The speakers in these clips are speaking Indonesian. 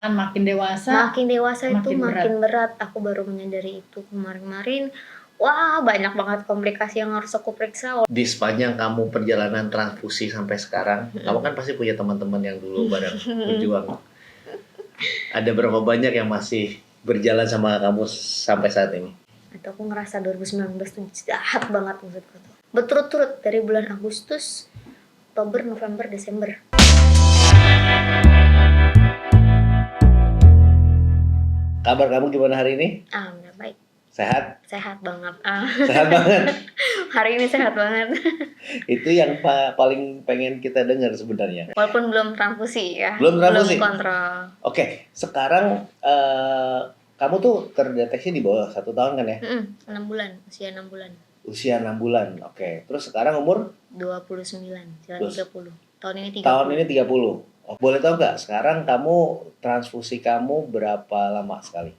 Kan makin dewasa itu makin makin berat. Aku baru menyadari itu kemarin-kemarin. Wah, banyak banget komplikasi yang harus aku periksa. Di sepanjang kamu perjalanan transfusi sampai sekarang, kamu kan pasti punya teman-teman yang dulu bareng berjuang. Ada berapa banyak yang masih berjalan sama kamu sampai saat ini? Atau aku ngerasa 2019 tuh jahat banget maksudku tuh. Berturut-turut dari bulan Agustus, Oktober, November, Desember. Kabar kamu gimana hari ini? Udah baik. Sehat? Sehat banget. Sehat banget. Hari ini sehat banget. Itu yang paling pengen kita dengar sebenarnya. Walaupun belum transfusi ya. Belum transfusi? Belum kontrol. Oke, sekarang kamu tuh terdeteksi di bawah 1 tahun kan ya? 6 bulan, usia 6 bulan. Usia 6 bulan, oke. Terus sekarang umur? 29, jalan 30. Tahun ini 30. Tahun ini 30. Oh, boleh tahu nggak sekarang kamu transfusi kamu berapa lama sekali?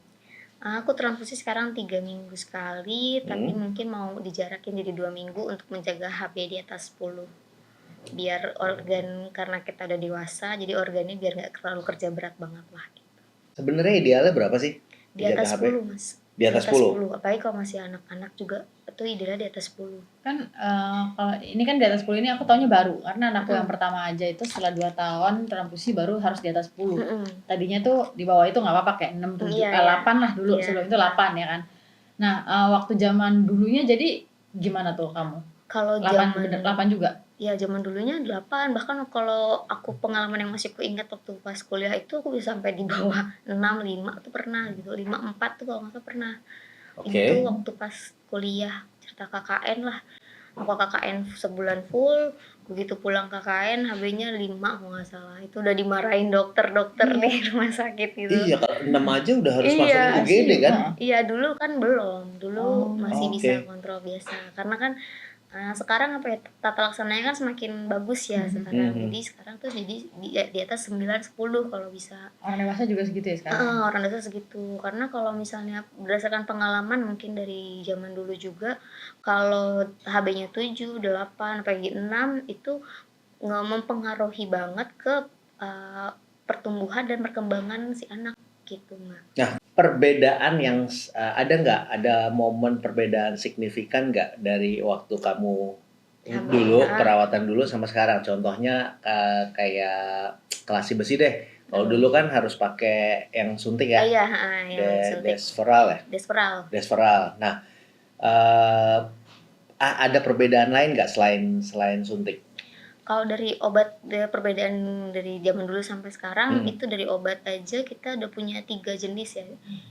Aku transfusi sekarang 3 minggu sekali, tapi mungkin mau dijarakin jadi 2 minggu untuk menjaga HB di atas 10. Biar organ, karena kita udah dewasa, jadi organnya biar nggak terlalu kerja berat banget lah. Sebenarnya idealnya berapa sih? Di atas 10, Mas. Di atas 10? Apalagi kalau masih anak-anak juga, itu idealnya di atas 10. Kan kalau ini kan di atas 10 ini aku taunya baru, karena anakku yang pertama aja itu setelah 2 tahun transfusi baru harus di atas 10. Tadinya tuh di bawah itu nggak apa-apa, kayak 6, 7, 8 lah dulu, sebelum itu 8 ya kan. Nah, waktu zaman dulunya jadi gimana tuh kamu? Kalau 8 juga? Ya zaman dulunya 8, bahkan kalau aku pengalaman yang masih kuingat waktu pas kuliah itu aku bisa sampai di bawah 6, 5 tuh pernah gitu, 5, 4 tuh kalau nggak salah pernah. Itu waktu pas kuliah, cerita KKN lah. Aku KKN sebulan full, begitu pulang KKN HB-nya 5 kalau nggak salah. Itu udah dimarahin dokter di rumah sakit gitu. Iya, kalau 6 aja udah harus masuk UGD kan? Iya, dulu kan belum. Dulu masih bisa kontrol biasa. Karena kan sekarang tata laksananya kan semakin bagus ya sekarang. Jadi sekarang tuh jadi di atas 9, 10 kalau bisa. Orang dewasa juga segitu ya sekarang? Orang dewasa segitu. Karena kalau misalnya berdasarkan pengalaman mungkin dari zaman dulu juga, kalau HB-nya 7, 8, apalagi 6 itu nggak mempengaruhi banget ke pertumbuhan dan perkembangan si anak gitu, Mbak. Nah, perbedaan yang ada momen perbedaan signifikan nggak dari waktu kamu dulu perawatan dulu sama sekarang? Contohnya kayak kelasi besi deh. Kalau dulu kan harus pakai yang suntik ya. Iya, yang suntik. Desferal. Nah, ada perbedaan lain nggak selain suntik? Kalau dari obat, perbedaan dari zaman dulu sampai sekarang itu dari obat aja kita udah punya 3 jenis ya,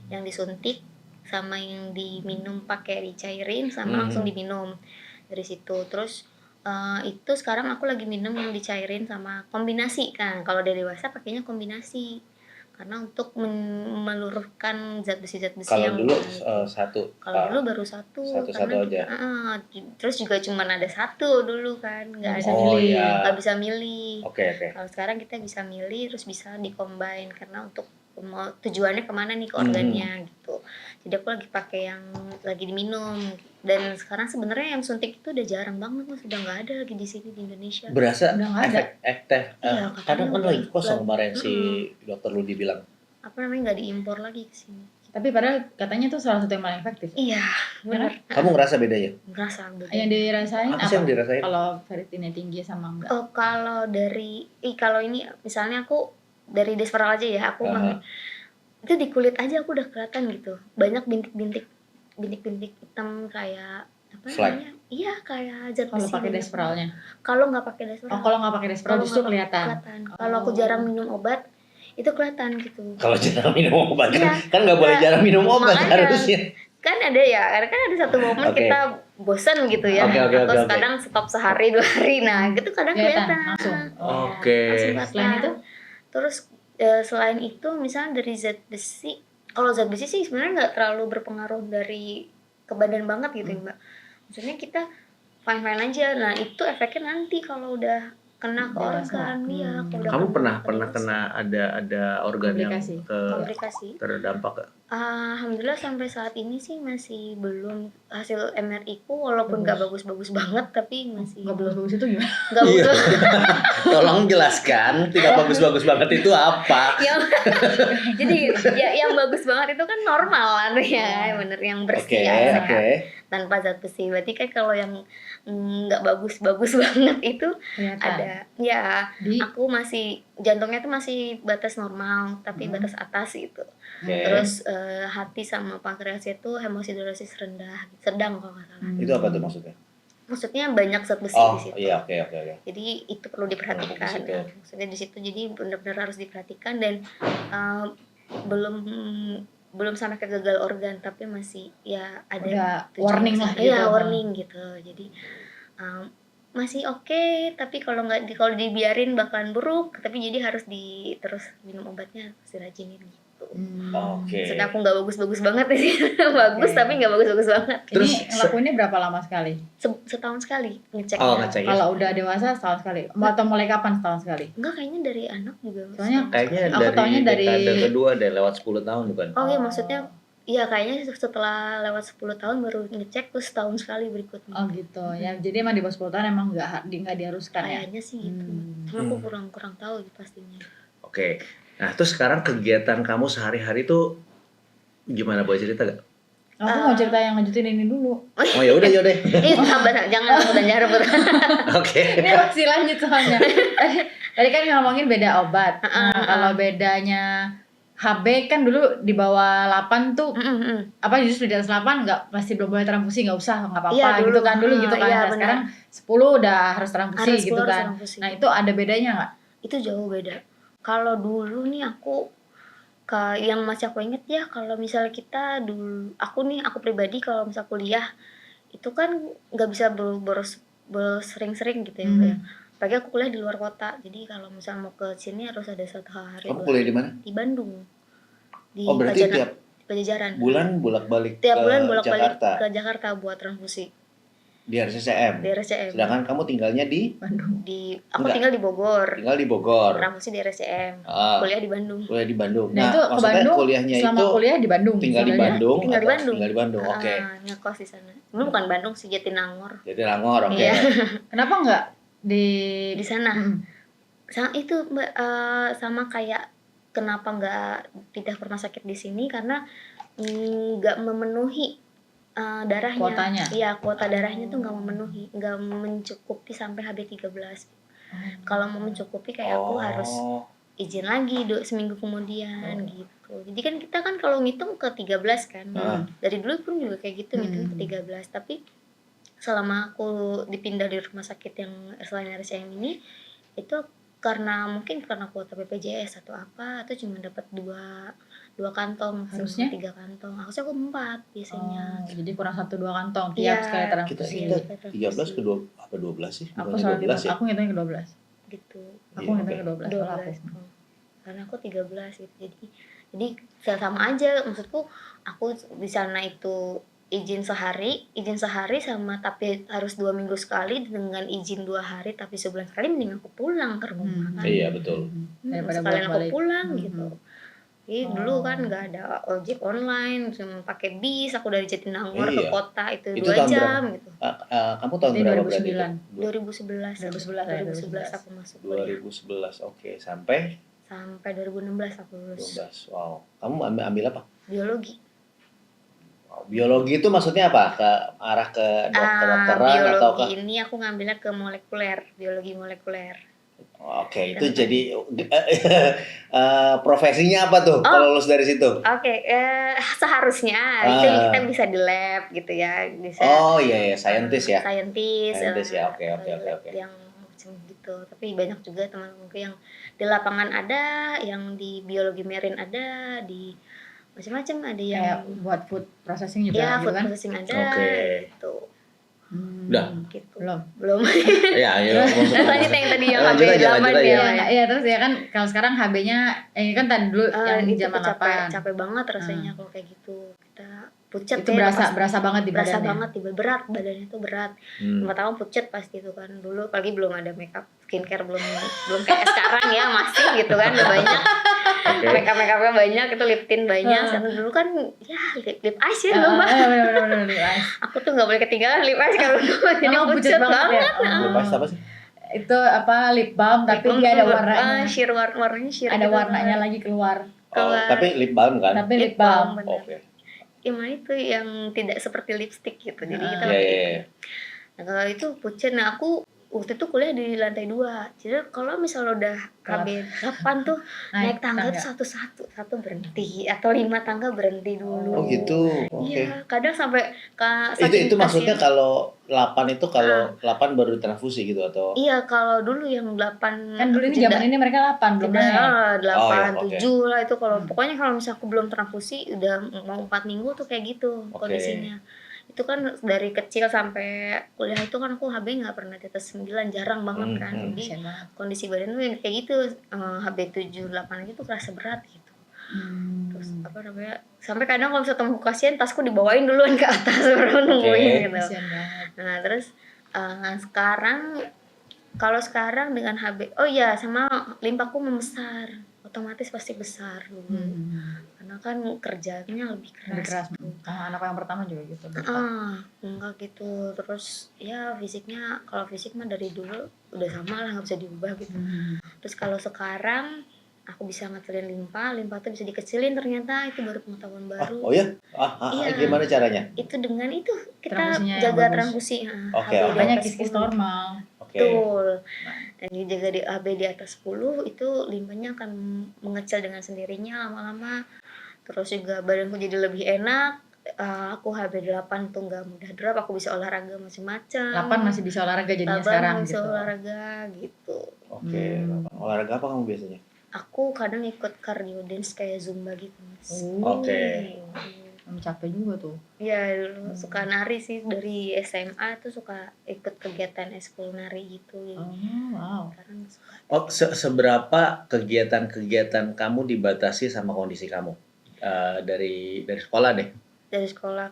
yang disuntik sama yang diminum pakai dicairin sama langsung diminum dari situ. Terus itu sekarang aku lagi minum yang dicairin sama kombinasi kan. Kalau dari dewasa pakainya kombinasi karena untuk meluruhkan zat besi yang dulu satu. Kalau dulu baru satu aja. Terus juga cuma ada satu dulu kan, nggak bisa milih. Kalau sekarang kita bisa milih, terus bisa dikombin karena untuk tujuannya kemana nih ke organnya gitu. Jadi aku lagi pakai yang lagi diminum. Dan sekarang sebenarnya yang suntik itu udah jarang banget, Mas. Udah nggak ada lagi di sini di Indonesia. Berasa efektif. Kadang kan lagi kosong kemarin si dokter Ludi bilang. Apa namanya, nggak diimpor lagi ke sini. Tapi padahal katanya itu salah satu yang paling efektif. Iya, benar. Kamu ngerasa bedanya? Ngerasa beda. Yang dirasain apa? Yang dirasain? Kalau ferritinnya tinggi sama enggak? Kalau ini misalnya aku dari Desferal aja ya, aku itu di kulit aja aku udah kelihatan gitu. Banyak bintik-bintik hitam kayak apa namanya? Iya, kayak zat besi. Kalau pakai Desferalnya? Kalau nggak pakai Desferal. Kalau nggak pakai Desferal justru kelihatan. Kalau aku jarang minum obat, itu kelihatan gitu. Kalau jarang minum obat kan nggak boleh jarang minum obat harusnya. Kan ada satu momen kita bosan gitu ya, atau kadang stop sehari 2 hari, nah gitu kadang kelihatan langsung. Selain itu? Terus selain itu misalnya dari zat besi, kalau zat besi sih sebenarnya nggak terlalu berpengaruh dari ke badan banget gitu ya, Mbak. Maksudnya kita fine aja. Nah itu efeknya nanti kalau udah kena ke Dewasa. organ, iya. Kalau udah Kamu kena pernah ke kena ada organ yang Komplikasi. komplikasi. terdampak gak? Alhamdulillah sampai saat ini sih masih belum. Hasil MRI ku walaupun nggak bagus-bagus banget tapi masih Nggak belum. bagus-bagus itu gimana? Nggak Iya. bagus. Tolong jelaskan, tidak bagus-bagus banget itu apa? Jadi ya yang bagus banget itu kan normal artinya, bener yang Oke, bersih ya, oke. sehat tanpa zat besi. Berarti kan kalau yang nggak bagus-bagus banget itu Kelihatan. ada ya. Di Aku masih jantungnya tuh masih batas normal tapi batas atas gitu. Oke. Terus hati sama pankreas itu hemosiderosis rendah, sedang kalau nggak salah. Itu apa tuh maksudnya? Maksudnya banyak zat besi Oh, di situ. iya, oke. Jadi itu perlu diperhatikan. Di situ. Maksudnya di situ jadi benar-benar harus diperhatikan dan belum sampai ke gagal organ tapi masih ya ada udah warning lah gitu. ya warning gitu. Jadi masih oke, tapi kalau dibiarin bakalan buruk, tapi jadi harus terus minum obatnya, harus dirajinin gitu. Oke. Maksudnya aku nggak bagus-bagus banget sih. Bagus tapi nggak bagus-bagus banget. Terus Ini ngelakuinnya berapa lama sekali? Setahun sekali ngecek. Oh, ngecek. Kalau udah dewasa setahun sekali. Atau mulai kapan setahun sekali? Enggak, kayaknya dari anak juga. Soalnya Kayaknya Aku taunya dari- dekade kedua deh, lewat 10 tahun bukan? Oh iya, maksudnya iya kayaknya setelah lewat 10 tahun baru ngecek, terus setahun sekali berikutnya. Oh gitu. Ya jadi emang di bawah 10 tahun emang nggak diharuskan ya. Kayaknya sih gitu. Cuma aku kurang tahu pastinya. Oke. Nah, terus sekarang kegiatan kamu sehari-hari tuh gimana, boleh cerita gak? Aku mau cerita yang lanjutin ini dulu. Oh ya udah. Sabar, jangan rebutan. Oke. Ini masih lanjut soalnya. Tadi kan ngomongin beda obat. Nah, kalau bedanya HB kan dulu di bawah 8 tuh apa justru di atas 8 masih belum boleh transfusi, nggak usah, nggak apa-apa Iya, gitu kan dulu gitu kan. iya, Nah, benar. sekarang 10 udah harus transfusi Harus gitu 10 harus kan. transfusi. Nah, itu ada bedanya nggak? Itu jauh beda. Kalau dulu nih yang masih aku inget ya, kalau misalnya kita dulu, aku pribadi kalau misal kuliah itu kan nggak bisa boros sering-sering gitu ya. Apalagi aku kuliah di luar kota, jadi kalau misal mau ke sini harus ada 1 hari. Kamu kuliah di mana? Di Bandung. Di Oh, berarti tiap Pajajaran. bulan bolak-balik Tiap bulan ke bolak-balik Jakarta ke Jakarta buat transfusi di RSCM. di RSCM. Sedangkan kamu tinggalnya di Bandung. Aku Enggak. tinggal di Bogor. tinggal di Bogor. Transfusi di RSCM. Ah, Kuliah di Bandung. kuliah di Bandung. Nah, itu ke maksudnya Bandung kuliahnya selama itu kuliah di Bandung. tinggal di sebenarnya. Bandung. Tinggal di atau Bandung. Tinggal di Bandung. Oke. Ngekos di sana. Dulu bukan Bandung sih, Jatinangor. Jadi Langor, oke. Iya. Kenapa nggak di Di sana. Mm. Sama itu Mbak, sama kayak kenapa nggak pindah ke rumah sakit di sini karena nggak memenuhi darahnya. Kuotanya? Iya, kuota darahnya tuh nggak memenuhi, nggak mencukupi sampai HB13. Kalau mau mencukupi kayak aku harus izin lagi seminggu kemudian gitu. Jadi kan kita kan kalau ngitung ke 13 kan. Dari dulu pun juga kayak gitu, ngitung ke 13. Tapi selama aku dipindah di rumah sakit yang selain RSCM ini, itu mungkin karena kuota BPJS atau apa, atau cuma dapat dua kantong, Harusnya? 3 kantong. Harusnya aku 4 biasanya. jadi kurang 1-2 kantong Iya. tiap sekali transfusi. Kita 13 ke 12 sih? Aku Bukannya selalu 12 ya? aku ngitungnya ke 12. Gitu. Aku Iya, ngitungnya ke 12 kalau aku. 12. Karena aku 13 gitu. Jadi sama aja, maksudku aku di sana itu izin sehari sama tapi harus 2 minggu sekali, dengan izin 2 hari tapi sebulan sekali, mending aku pulang ke rumah kan. Iya, betul. Daripada Sekalian aku bolak-balik. pulang gitu. Jadi dulu kan nggak ada ojek online, cuma pakai bis, aku dari Jatinangor ke Iya. kota itu Itu 2 tahun jam gitu. Kamu tahun Ini berapa berarti? 2009. 2011 2011 aku masuk kuliah. 2011, oke. Sampai Sampai 2016 aku lulus 12. Wow. Kamu ambil apa? biologi. Biologi itu maksudnya apa? Ke arah ke dokter-dokteran atau ke? Biologi ini aku ngambilnya ke biologi molekuler. Oke, itu jadi profesinya apa tuh kalau lulus dari situ? Oke, seharusnya itu kita bisa di lab gitu ya, bisa. Oh iya, scientist ya. Scientist ya, oke. Yang macam gitu. Tapi banyak juga teman-temanku yang di lapangan ada, yang di biologi marine ada, di macam-macam ada yang Kayak buat food processing juga ya gitu food kan? processing ada. Oke. Gitu. Udah. Gitu. Belum. Iya, Rasanya yang tadi yang Lanjut HB aja, 8 lanjut aja. ya. Iya, terus ya kan kalau sekarang HB-nya ini kan tadi dulu yang itu zaman capek 8. banget rasanya kalau kayak gitu. Kita pucet Itu ya, berasa banget di berasa badannya. banget di berat, badannya tuh berat. 5 tahun pucet pasti itu kan. Dulu pagi belum ada makeup, skincare belum kayak sekarang ya, masih gitu kan, udah banyak. Makeup-makeupnya banyak, itu lip tint banyak. Karena dulu kan ya lip eyes ya Mbak. Bener lip eyes. Aku tuh nggak boleh ketinggalan lip eyes kalau dulu, jadi pucet banget. Lip eyes apa sih? Itu apa, lip balm tapi dia ada warnanya. Sheer warnanya sheer Ada gitu warnanya kan. lagi keluar. Tapi lip balm kan? Tapi lip balm. Bener. Gimana itu yang tidak seperti lipstick gitu. Jadi kita Iya, pakai iya. itu. Nah, kalau itu pucet, nah aku waktu itu kuliah di lantai 2. Jadi kalau misalnya udah KB 8 tuh naik tangga tuh satu berhenti atau 5 tangga berhenti dulu. Oh gitu. Oke. Iya, kadang sampai Itu maksudnya kalau 8 itu kalau 8 baru transfusi gitu atau? Iya, kalau dulu yang 8 Kan dulu ini zaman ini mereka 8 belum naik. 8, 7 lah itu kalau pokoknya kalau misalnya aku belum transfusi udah mau 4 minggu tuh kayak gitu kondisinya. Itu kan dari kecil sampai kuliah itu kan aku HB nggak pernah di atas 9, jarang banget kan. Jadi kondisi badan tuh yang kayak gitu, HB 7, 8 gitu kerasa berat gitu. Terus apa namanya, sampai kadang kalau misalnya temu pasien tasku dibawain duluan ke atas baru nungguin gitu. Nah terus kalau sekarang dengan HB, oh iya sama limpaku membesar, otomatis pasti besar dulu. Karena kan kerjanya lebih keras. Anak yang pertama juga gitu. Enggak gitu. Terus ya fisiknya, kalau fisik mah dari dulu udah sama lah, nggak bisa diubah gitu. Terus kalau sekarang aku bisa ngecilin limpa tuh bisa dikecilin, ternyata itu baru pengetahuan baru. Oh ya? Iya. Gimana caranya? Itu dengan itu kita Transfusinya jaga transfusi. Banyak kis-kis normal. Betul. Dan dijaga di HB di atas 10 itu limpanya akan mengecil dengan sendirinya lama-lama. Terus juga badanku jadi lebih enak. Aku HB 8 tuh nggak mudah drop, aku bisa olahraga macam-macam. 8 masih bisa olahraga jadinya sekarang bisa gitu. olahraga gitu. Oke. Olahraga apa kamu biasanya? Aku kadang ikut cardio dance kayak Zumba gitu, Mas. Oke. Capek juga tuh. Iya, dulu suka nari sih, dari SMA tuh suka ikut kegiatan eskul nari gitu. Wow. Sekarang suka. Seberapa kegiatan-kegiatan kamu dibatasi sama kondisi kamu? Dari sekolah deh. Dari sekolah.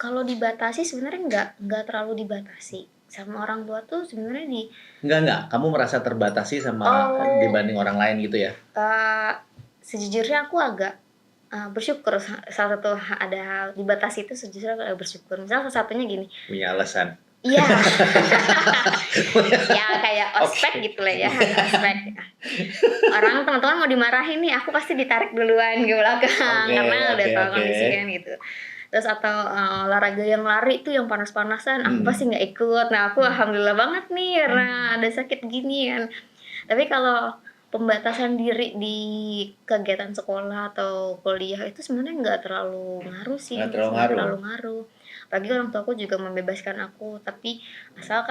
Kalau dibatasi sebenarnya nggak terlalu dibatasi. Sama orang tua tuh sebenarnya Enggak. Kamu merasa terbatasi sama dibanding orang lain gitu ya? Sejujurnya aku agak bersyukur. Salah satu ada dibatasi itu sejujurnya agak bersyukur. Misalnya salah satunya gini. Punya alasan. Iya. Ya kayak ospek gitu lah ya, ospek. Orang teman-teman mau dimarahin nih, aku pasti ditarik duluan ke belakang karena udah tahu kondisi kan gitu. Terus atau olahraga yang lari tuh yang panas-panasan, aku pasti nggak ikut. Nah aku alhamdulillah banget nih karena ada sakit gini kan. Tapi kalau pembatasan diri di kegiatan sekolah atau kuliah itu sebenarnya nggak terlalu ngaruh sih. Nggak terlalu ngaruh. Apalagi orang tua aku juga membebaskan aku, tapi asal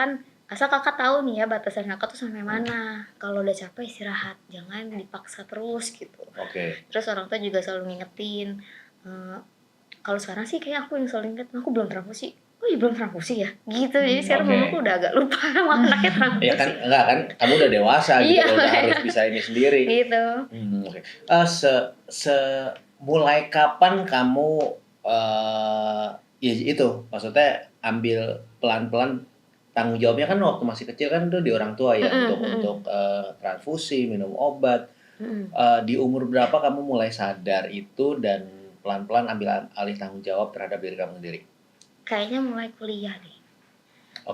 kakak tahu nih ya batasan kakak tuh sampai mana. Kalau udah capek istirahat, jangan dipaksa terus gitu. Terus orang tua juga selalu ngingetin. Kalau sekarang sih kayak aku yang selalu inget, aku belum transfusi. Oh iya belum transfusi ya? Gitu, jadi sekarang mamaku udah agak lupa sama anaknya transfusi. Ya kan, enggak kan, kamu udah dewasa gitu, udah harus bisa ini sendiri. Gitu. Mulai kapan kamu, ya itu, maksudnya ambil pelan-pelan tanggung jawabnya kan waktu masih kecil kan itu di orang tua ya, untuk transfusi, minum obat. Di umur berapa kamu mulai sadar itu dan pelan-pelan ambil alih tanggung jawab terhadap diri kamu sendiri? Kayaknya mulai kuliah deh.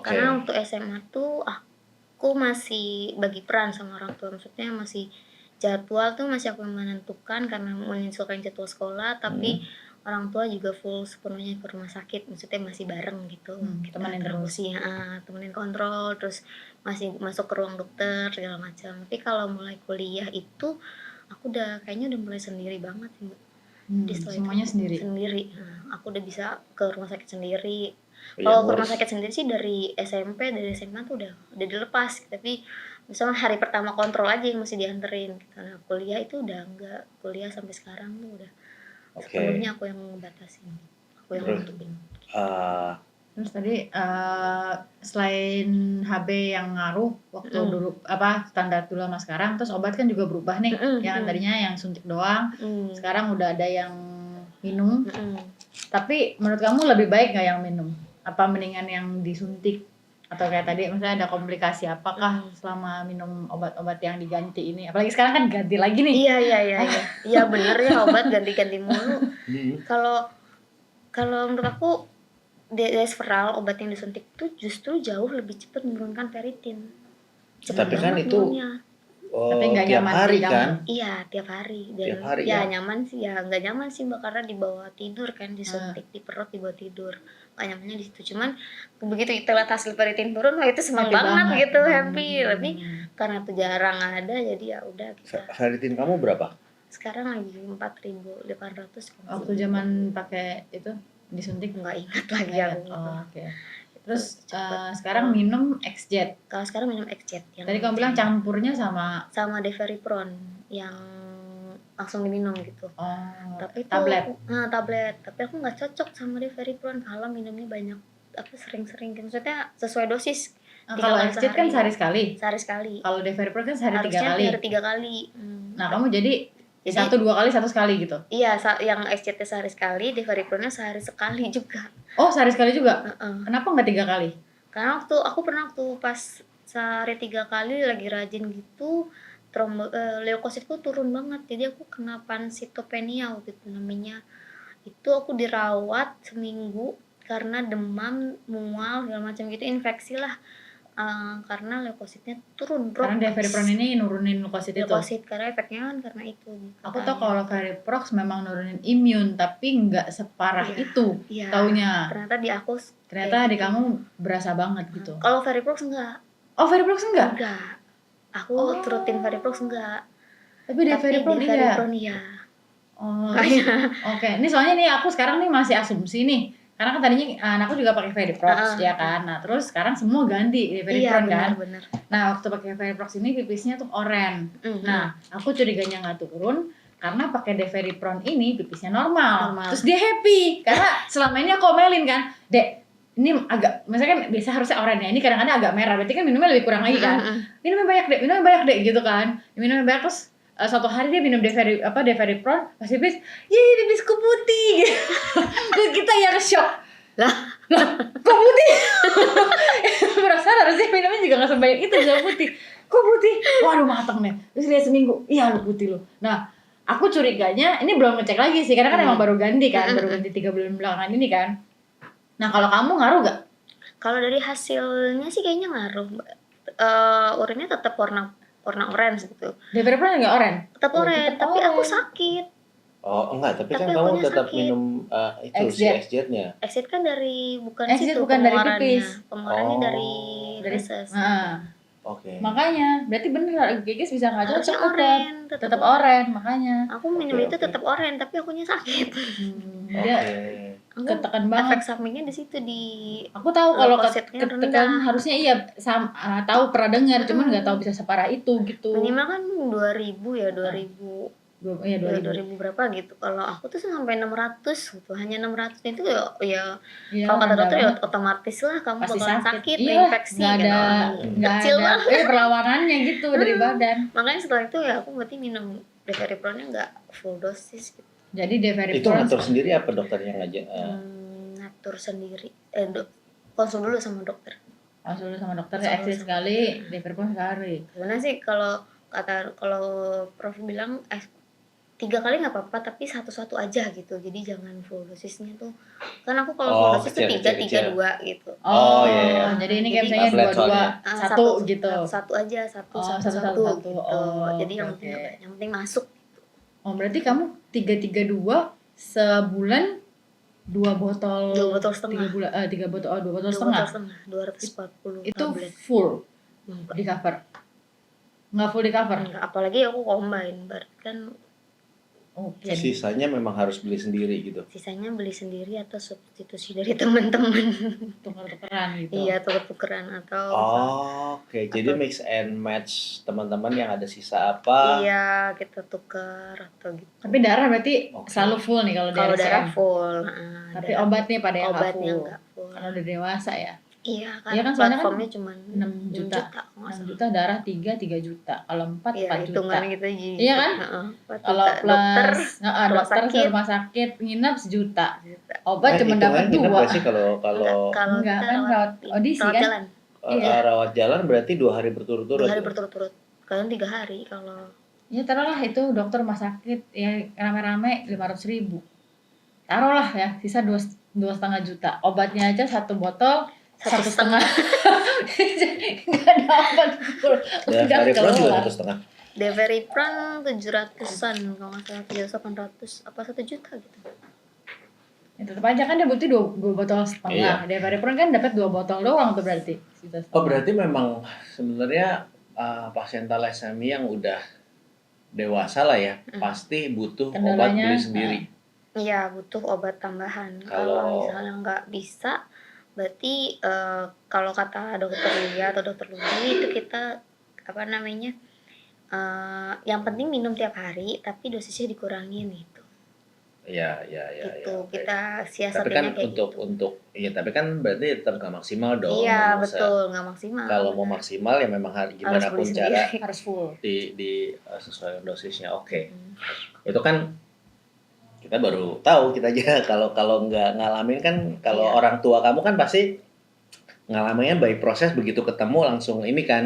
Karena waktu SMA tuh aku masih bagi peran sama orang tua. Maksudnya masih jadwal tuh masih aku yang menentukan karena menyesuaikan jadwal sekolah. Tapi orang tua juga full sepenuhnya ke rumah sakit. Maksudnya masih bareng gitu. Kita temenin transfusi, temenin kontrol. Terus masih masuk ke ruang dokter segala macam. Tapi kalau mulai kuliah itu aku kayaknya udah mulai sendiri banget sih. Semuanya sendiri. Aku udah bisa ke rumah sakit sendiri. Kalau ke rumah sakit sendiri sih dari SMP, dari SMA tuh udah dilepas. Tapi misalnya hari pertama kontrol aja yang mesti dianterin. Karena kuliah itu udah enggak, kuliah sampai sekarang tuh udah sepenuhnya aku yang ngebatasin, aku yang nutupin. Terus tadi selain HB yang ngaruh waktu dulu standar dulu sama sekarang, terus obat kan juga berubah nih. Yang tadinya yang suntik doang, sekarang udah ada yang minum. Tapi menurut kamu lebih baik nggak yang minum? Apa mendingan yang disuntik? Atau kayak tadi misalnya ada komplikasi apakah selama minum obat-obat yang diganti ini? Apalagi sekarang kan ganti lagi nih. Iya. Iya bener ya, obat ganti-ganti mulu. Kalau menurut aku Desferal, obat yang disuntik itu justru jauh lebih cepat menurunkan ferritin. Tapi kan itu tapi nggak tiap nyaman hari di kan? Iya, tiap hari. Dan Tiap hari ya ya? nyaman sih, ya nggak nyaman sih Mbak, karena di bawah tidur kan disuntik di perut di bawah tidur. Nggak nyamannya di situ. Cuman begitu kita lihat hasil ferritin turun, wah itu senang Happy banget banget. gitu, happy. Tapi karena itu jarang ada, jadi ya udah kita. Ferritin kamu berapa? Sekarang lagi 4.800. Waktu zaman pakai itu disuntik Nggak ingat lagi ya. aku. Oke. Terus sekarang minum XZ. Kalau sekarang minum XZ yang Tadi kamu bilang campurnya sama Deferipron yang langsung diminum gitu. Tapi tablet. Tablet. Tapi aku nggak cocok sama Deferipron kalau minumnya banyak, apa sering-sering. Maksudnya sesuai dosis. Kalau XZ kan sehari sekali. Sehari sekali. Kalau Deferipron kan sehari 3 kali. Harusnya sehari 3 kali. Nah kamu jadi 1-2 kali 1 sekali gitu? Iya, yang XZ sehari sekali, Deferipronnya sehari sekali juga. Oh sehari sekali juga? Kenapa nggak 3 kali? Karena aku pernah pas sehari 3 kali lagi rajin gitu, leukositku turun banget, jadi aku kena pansitopenia waktu itu namanya. Itu aku dirawat seminggu karena demam, mual segala macam gitu, infeksi lah. Karena leukositnya turun, drop. Karena Deferipron ini nurunin leukosit itu. Leukosit karena efeknya kan karena itu. Aku tau kalau Veriprox memang nurunin imun, tapi nggak separah itu. Iya. Taunya. Ternyata di aku. Ternyata di kamu berasa banget gitu. Kalau Veriprox enggak. Oh Veriprox enggak? Enggak. Aku rutin Veriprox enggak. Tapi Deferipron iya. Oh, oke. Ini soalnya nih aku sekarang nih masih asumsi nih. Karena kan tadinya anakku juga pakai Veriprox ya kan. Nah, terus sekarang semua ganti Deferipron kan. Benar. Nah, waktu pakai Veriprox ini pipisnya tuh oranye. Nah, aku curiganya nggak turun karena pakai Deferipron ini pipisnya normal. Terus dia happy karena selama ini aku omelin kan, Dek, ini agak, misalnya kan biasa harusnya oranye, ini kadang-kadang agak merah, berarti kan minumnya lebih kurang lagi kan. Minumnya banyak dek gitu kan. Minumnya banyak terus suatu hari dia minum Deferipron, pas pipis, pipisku putih gitu. Terus kita yang shock. Lah, kok putih? Perasaan harusnya minumnya juga gak sebanyak itu, bisa putih. Kok putih? Waduh mateng nih. Terus lihat seminggu, iya lu putih lu. Nah, aku curiganya, ini belum ngecek lagi sih, karena kan emang baru ganti kan, baru ganti 3 bulan belakangan ini kan. Nah, kalau kamu ngaruh gak? Kalau dari hasilnya sih kayaknya ngaruh. Urinnya tetap warna orange gitu. Deferipron enggak oranye? Tetap oranye, tapi aku sakit. Oh enggak, tapi kan kamu tetap sakit. Minum itu si XZ-nya. XZ kan bukan situ pengeluarannya. Pengeluarannya dari feses. Oke. Makanya, berarti bener Geges bisa nggak cocok tetap oranye, makanya. Aku minum itu tetap oranye, tapi akunya sakit. Dia ketekan banget. Efek sampingnya di situ Aku tahu kalau ketekan harusnya iya tahu pernah dengar, cuman nggak tahu bisa separah itu gitu. Minimal kan 2000 ya, 2000 berapa gitu. Kalau aku tuh sampai 600 gitu. Hanya 600 itu ya kalau kata dokter ya otomatis lah kamu bakalan sakit, infeksi nggak ada perlawanannya gitu dari badan. Makanya setelah itu ya aku berarti minum Deferipronnya nggak full dosis gitu. Jadi Deferipron itu ngatur sendiri apa dokternya ngajak? Ngatur sendiri. Konsul dulu sama dokter. Konsul dulu sama dokter, XZ sekali, Deferipron sekali. Gimana sih kalau Prof bilang 3 kali nggak apa-apa, tapi satu aja gitu. Jadi jangan full dosisnya tuh. Kan aku kalau full dosis tuh 3-3-2 gitu. Iya. Jadi ini kayak misalnya 2-2-1 gitu. Satu aja, satu gitu. Jadi yang penting masuk. Oh berarti kamu 3-3-2 sebulan 2 botol. 2 botol setengah. 2 botol setengah. 240 itu full di cover. Nggak full di cover. Apalagi aku combine, berarti kan. Sisanya memang harus beli sendiri gitu. Sisanya beli sendiri atau substitusi dari teman-teman. Tuker-tukeran gitu. Iya, tuker-tukeran atau. Oke. Jadi mix and match teman-teman yang ada sisa apa? Iya, kita tuker atau gitu. Tapi darah berarti selalu full nih kalau darah full. Tapi obat nih pada yang obatnya nggak full. Kalau udah dewasa ya. Iya kan, Iya kan, soalnya kan platformnya cuma 6 juta. kalau nggak 6 salah. juta, darah 3 juta. Kalau 4 Iya, 4 juta. hitungan kita jadi Iya kan? Kalau dokter, dokter sakit, rumah sakit nginap sejuta. sejuta. Obat cuma dapat hitungannya nginep 2. gak sih kalau Kalau Enggak kita kan, rawat audisi rawat kan? jalan Iya. rawat jalan berarti 2 hari berturut-turut. 2 hari berturut-turut. Kadang 3 hari kalau Ya taruhlah itu dokter rumah sakit ya rame-rame 500.000. Taruhlah ya sisa 2,5 juta. Obatnya aja 1 botol 1,5. Enggak dapat full. Dan Udah Arifron juga keluar. 1,5. Deveripran 700-an kalau nggak salah, 700-800 apa 1 juta gitu. Ya, tetap aja kan dia butuh 2 botol setengah. Iya. Deveripran kan dapat 2 botol doang tuh berarti. Oh berarti memang sebenarnya pasien thalassemia yang udah dewasa lah ya, pasti butuh obat Kendalanya, beli sendiri. Iya, butuh obat tambahan. Kalau Kalau misalnya nggak bisa, berarti kalau kata dokter Lia atau dokter Ludi itu kita apa namanya, yang penting minum tiap hari tapi dosisnya dikurangin gitu. ya Gitu, oke. kita Tapi siasatinnya kan kayak gitu. untuk iya tapi kan berarti tetap nggak maksimal dong. Iya, Masa betul, nggak maksimal. kalau mau benar. maksimal ya memang gimana Harus pun beli cara sendiri. harus full. di sesuai dosisnya. Oke. Itu kan kita baru tahu kita aja kalau nggak ngalamin kan kalau Iya. orang tua kamu kan pasti ngalaminnya by proses begitu ketemu langsung ini kan.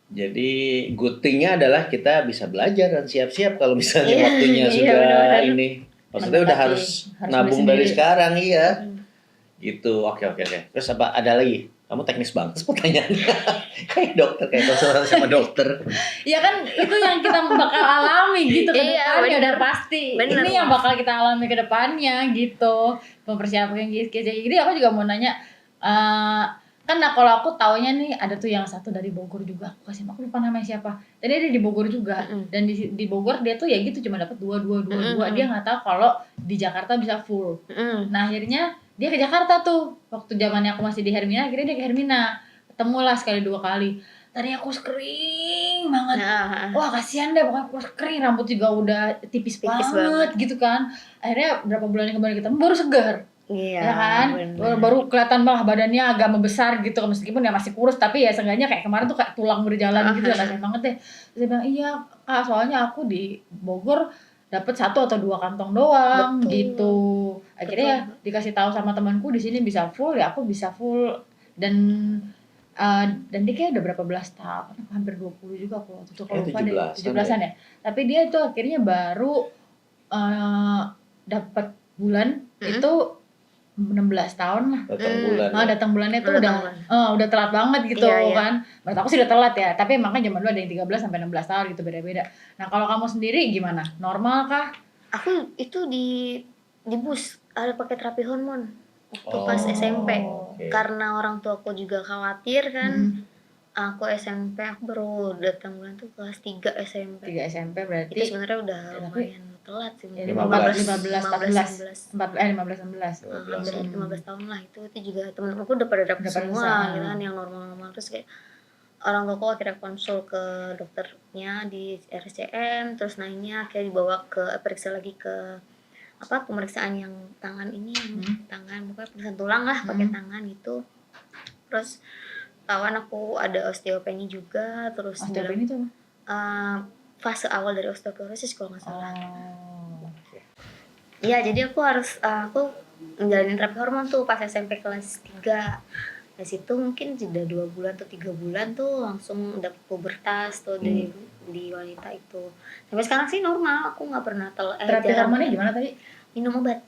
Jadi good thing-nya adalah kita bisa belajar dan siap-siap kalau misalnya Iya, waktunya iya, sudah benar-benar. ini. Maksudnya udah harus nabung beli dari sendiri. sekarang iya. Gitu. Oke. Terus apa ada lagi? Kamu teknis banget pertanyaannya. Kayak dokter, kayak konsultasi sama dokter. Ya kan itu yang kita bakal alami gitu ke Iya, depannya bener. udah pasti. Bener, Ini yang Mas. bakal kita alami ke depannya gitu. Mempersiapkan gitu. Jadi aku juga mau nanya kan kalau aku taunya nih ada tuh yang satu dari Bogor juga. Aku lupa namanya siapa. Tadi ada di Bogor juga. Dan di Bogor dia tuh ya gitu cuma dapat 2. Dia nggak tahu kalau di Jakarta bisa full. Nah, akhirnya dia ke Jakarta tuh. Waktu zamannya aku masih di Hermina, akhirnya dia ke Hermina. Ketemulah sekali 2 kali. Tadi aku kering banget. Wah, kasihan deh, pokoknya aku kering, rambut juga udah tipis banget gitu kan. Akhirnya berapa bulan kembali ketemu baru segar. Iya, Ya kan? Baru kelihatan malah badannya agak membesar gitu, meskipun ya masih kurus tapi ya seenggaknya kayak kemarin tuh kayak tulang berjalan gitu, kasihan banget deh. Terus dia bilang, "Iya, Kak, soalnya aku di Bogor dapat 1 atau 2 kantong doang." Betul. Gitu. Akhirnya dikasih tahu sama temanku di sini bisa full, ya aku bisa full dan dia kayak udah berapa belas tahun, hampir 20 juga aku waktu itu kalau lupa deh, 17-an ya. Tapi dia itu akhirnya baru dapat bulan itu 16 tahun lah. Datang bulannya tuh udah telat banget gitu kan. Menurut aku sih udah telat ya, tapi makanya zaman dulu ada yang 13 sampai 16 tahun gitu, beda-beda. Nah, kalau kamu sendiri gimana? Normal kah? Aku itu di bus ada pakai terapi hormon waktu pas SMP. Karena orang tua aku juga khawatir kan. Aku SMP, aku baru datang bulan tuh kelas 3 SMP. 3 SMP berarti. Itu sebenarnya udah lumayan telat sih. 15 tahun lah itu juga temen-temenku udah pada dapet semua gitu kan, yang normal-normal. Terus kayak orang tuaku akhirnya konsul ke dokternya di RSCM, terus nanya kayak dibawa ke periksa lagi ke pemeriksaan yang tangan ini, tangan pokoknya pemeriksaan tulang lah pakai tangan gitu. Terus kawan aku ada osteopeni juga, terus osteopeni itu fase awal dari osteoporosis kalau nggak salah. Iya, jadi aku menjalani terapi hormon tuh pas SMP kelas 3. Dari situ mungkin sudah 2 bulan atau 3 bulan tuh langsung dapet pubertas tuh di wanita itu. Sampai sekarang sih normal, aku nggak pernah terapi hormonnya gimana tadi? Minum obat.